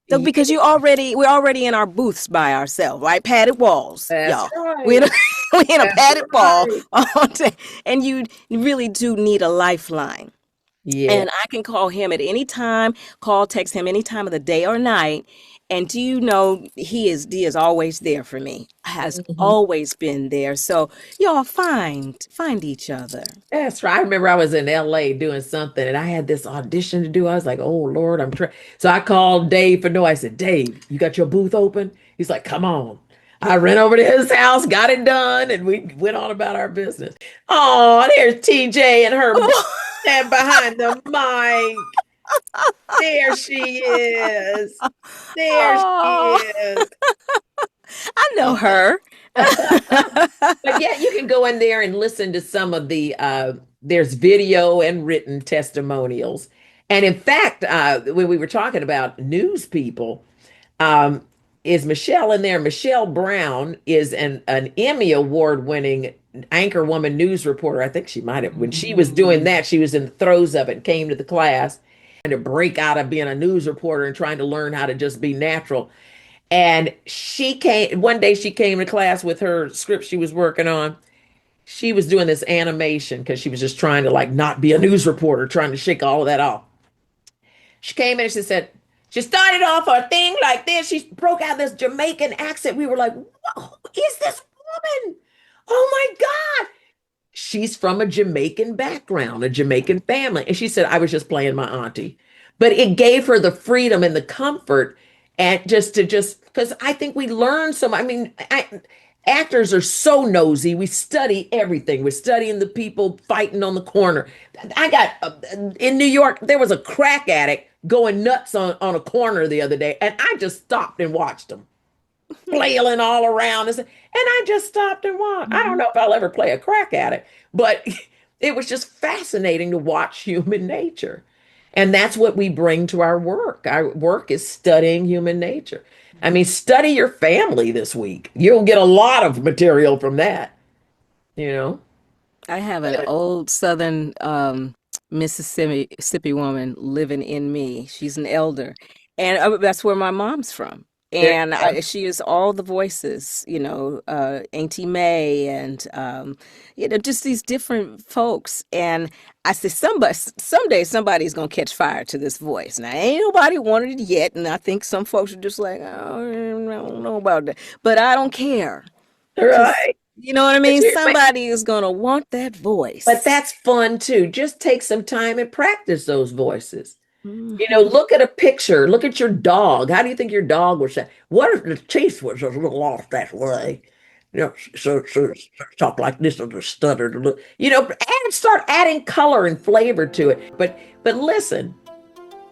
Yeah, Because we're already in our booths by ourselves, right? Padded walls, that's y'all. right. We're in a That's padded wall right. all day, and you really do need a lifeline. Yeah. And I can call him at any time, text him any time of the day or night. And do you know he is always there for me. Has always been there. So y'all find each other. That's right. I remember I was in LA doing something and I had this audition to do. I was like, oh Lord, I'm trying. So I called Dave Fenoy. I said, Dave, you got your booth open? He's like, come on. I ran over to his house, got it done, and we went on about our business. Oh, there's TJ and her stand behind the mic. There she is. There she is. I know her. But yeah, you can go in there and listen to some of there's video and written testimonials. And in fact, when we were talking about news people, is Michelle in there? Michelle Brown is an Emmy Award winning anchor woman news reporter. I think she might have, when she was doing that, she was in the throes of it, came to the class and to break out of being a news reporter and trying to learn how to just be natural. And one day she came to class with her script she was working on. She was doing this animation because she was just trying to like not be a news reporter, trying to shake all of that off. She came in and she said, she started off her thing like this. She broke out this Jamaican accent. We were like, who is this woman? Oh my God. She's from a Jamaican background, a Jamaican family. And she said, I was just playing my auntie. But it gave her the freedom and the comfort and because I think we learn so much. I mean, actors are so nosy. We study everything. We're studying the people fighting on the corner. I got in New York, there was a crack addict going nuts on a corner the other day, and I just stopped and watched him flailing all around. And I just stopped and watched. I don't know if I'll ever play a crack addict, but it was just fascinating to watch human nature. And that's what we bring to our work. Our work is studying human nature. I mean, study your family this week. You'll get a lot of material from that, you know? I have an old Southern Mississippi woman living in me. She's an elder, and that's where my mom's from. And she is all the voices, Auntie May, and just these different folks. And I said, someday somebody's gonna catch fire to this voice. Now, ain't nobody wanted it yet, and I think some folks are just like, oh, I don't know about that, but I don't care. Right. You know what I mean? Somebody is going to want that voice. But that's fun too. Just take some time and practice those voices. Look at a picture. Look at your dog. How do you think your dog would say? What if the teeth was a little off that way? So talk like this or stutter. And start adding color and flavor to it. But listen,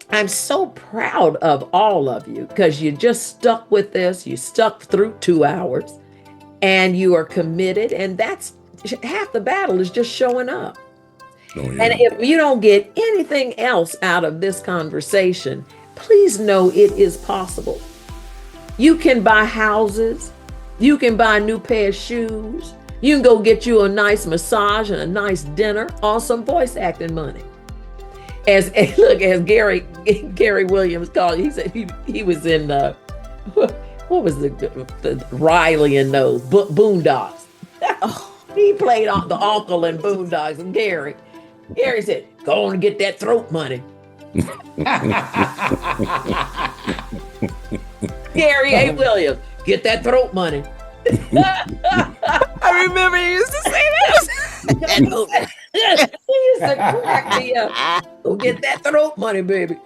I'm so proud of all of you because you just stuck with this. You stuck through 2 hours. And you are committed, and that's half the battle is just showing up. Oh And yeah. if you don't get anything else out of this conversation, please know it is possible. You can buy houses. You can buy a new pair of shoes. You can go get you a nice massage and a nice dinner on some voice acting money. As look, as Gary Williams called it, he said he was in what was the Riley and those Boondocks. He played on the uncle in Boondocks, and Gary said, "Go on and get that throat money." Gary A. Williams, get that throat money. I remember you used to say that. He used to crack me up. Go get that throat money, baby.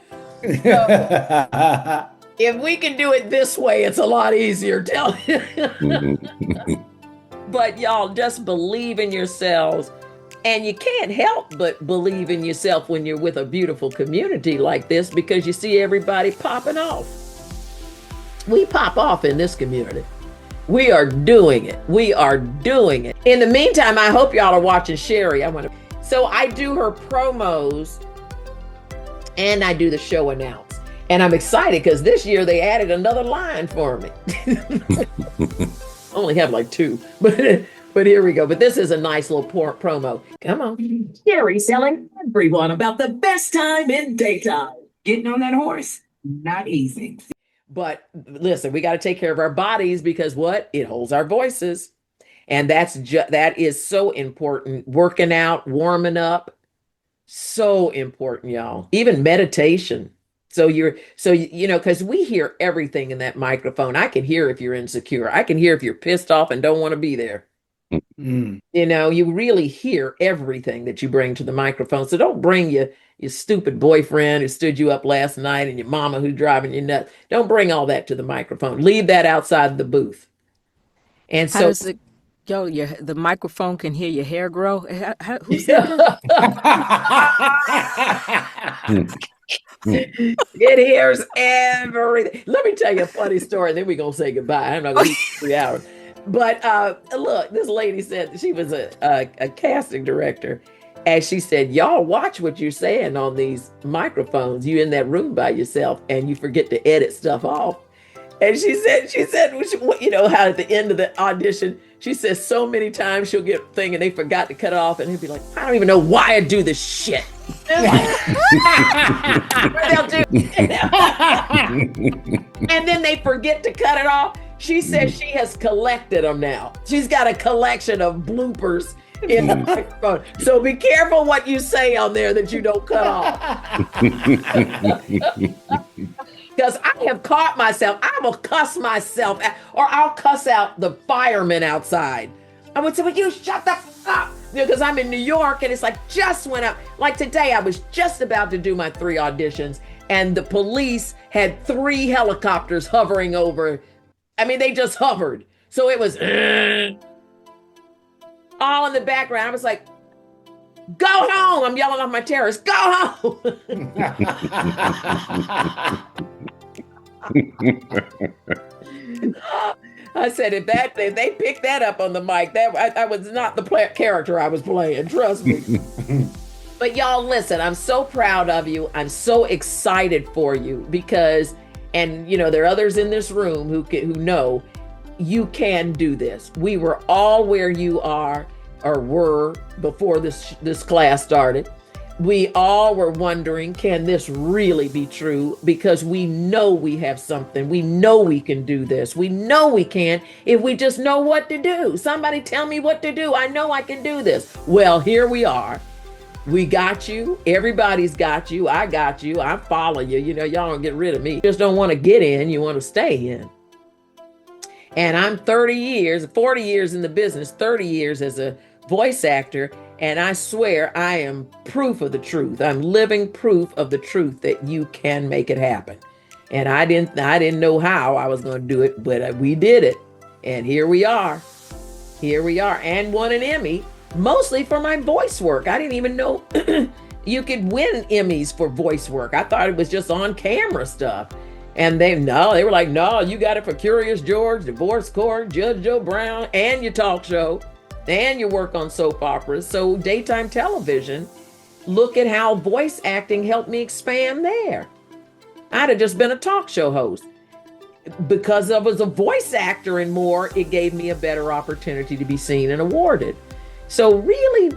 So, if we can do it this way, it's a lot easier. Tell you. But y'all just believe in yourselves. And you can't help but believe in yourself when you're with a beautiful community like this, because you see everybody popping off. We pop off in this community. We are doing it. We are doing it. In the meantime, I hope y'all are watching Sherry. So I do her promos and I do the show announce. And I'm excited because this year they added another line for me. I only have like 2, but here we go. But this is a nice little promo. Come on. Sherry telling everyone about the best time in daytime. Getting on that horse, not easy. But listen, we got to take care of our bodies because what? It holds our voices. And that is so important. Working out, warming up, so important, y'all. Even meditation. So you know, because we hear everything in that microphone. I can hear if you're insecure. I can hear if you're pissed off and don't want to be there. You know, you really hear everything that you bring to the microphone. So don't bring your stupid boyfriend who stood you up last night and your mama who's driving you nuts. Don't bring all that to the microphone. Leave that outside the booth. And How so does it go? The microphone can hear your hair grow. Who said that? It hears everything. Let me tell you a funny story, and then we're going to say goodbye. I'm not going to keep 3 hours. But look, this lady said she was a casting director. And she said, y'all watch what you're saying on these microphones. You in that room by yourself and you forget to edit stuff off. And she said, you know, how at the end of the audition, she says so many times she'll get a thing and they forgot to cut it off. And he'll be like, I don't even know why I do this shit. They'll do. And then they forget to cut it off. She says she has collected them now. She's got a collection of bloopers in the microphone. So be careful what you say on there that you don't cut off. Because I have caught myself. I will cuss myself out, or I'll cuss out the firemen outside. I would say, well, you shut the fuck up. Because I'm in New York and it's like just went up. Like today, I was just about to do my 3 auditions and the police had 3 helicopters hovering over. I mean, they just hovered. So it was all in the background. I was like, go home. I'm yelling off my terrorist, go home. I said, if they picked that up on the mic, that was not the character I was playing. Trust me. But y'all, listen, I'm so proud of you. I'm so excited for you because, and you know, there are others in this room who know you can do this. We were all where you are or were before this class started. We all were wondering, can this really be true? Because we know we have something. We know we can do this. We know we can if we just know what to do. Somebody tell me what to do. I know I can do this. Well, here we are. We got you. Everybody's got you. I got you. I follow you. You know, y'all don't get rid of me. You just don't want to get in. You want to stay in. And I'm 40 years in the business, 30 years as a voice actor. And I swear I am proof of the truth. I'm living proof of the truth that you can make it happen. And I didn't know how I was going to do it, but we did it. And here we are. Here we are. And won an Emmy, mostly for my voice work. I didn't even know you could win Emmys for voice work. I thought it was just on camera stuff. And they were like, no, you got it for Curious George, Divorce Court, Judge Joe Brown, and your talk show, and your work on soap operas. So daytime television look at how voice acting helped me expand there. I'd have just been a talk show host. Because I was a voice actor and more, it gave me a better opportunity to be seen and awarded. So really,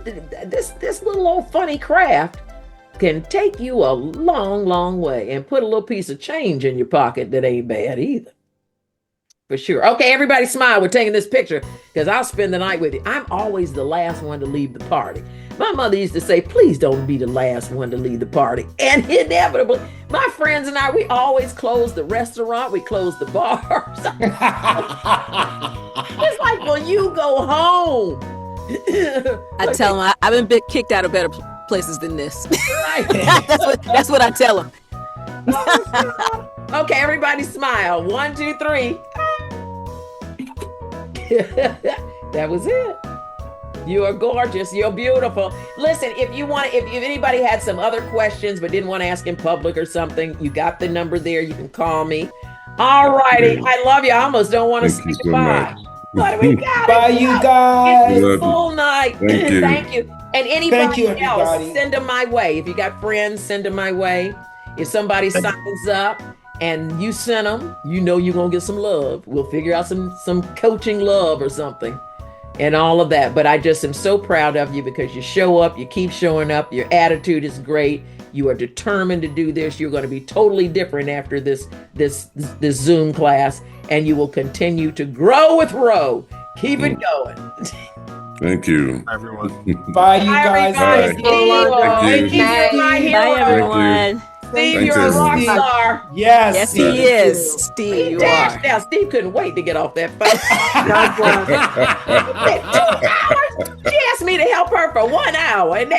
this little old funny craft can take you a long, long way and put a little piece of change in your pocket that ain't bad either. For sure. Okay, everybody smile. We're taking this picture because I'll spend the night with you. I'm always the last one to leave the party. My mother used to say, please don't be the last one to leave the party. And inevitably, my friends and I, we always close the restaurant. We close the bars. It's like, well, you go home. I tell them I've been kicked out of better places than this. Right. that's what I tell them. Okay, everybody smile. 1, 2, 3. That was it. You are gorgeous. You're beautiful. Listen, if anybody had some other questions but didn't want to ask in public or something, you got the number there. You can call me. All righty. I love you. I almost don't want to say goodbye. But we got Bye, it. you guys. It's a full night. Thank you. Thank you. And anybody else, everybody. send them my way. If you got friends, send them my way. If somebody signs up and you send them, you know you're going to get some love. We'll figure out some coaching love or something and all of that. But I just am so proud of you because you show up, you keep showing up, your attitude is great. You are determined to do this. You're going to be totally different after this Zoom class, and you will continue to grow with Ro. Keep it going. Thank you. Everyone. Bye, you guys. Bye, Thank you. Bye, everyone. Steve, Thanks, you're a rock everyone. star. Yes. Yes, he is. Steve, He you dashed are. now. Steve couldn't wait to get off that phone. God bless. 2 hours. She asked me to help her for 1 hour, and now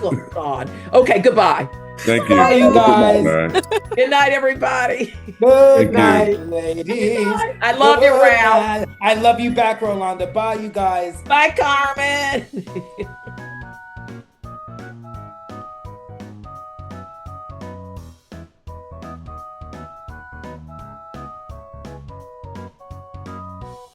oh God. Okay, goodbye. Thank you. Bye, you guys. Bye. Good night, everybody. Good Thank you. night, ladies. I love you, Good Ralph. night. I love you back, Rolanda. Bye, you guys. Bye, Carmen.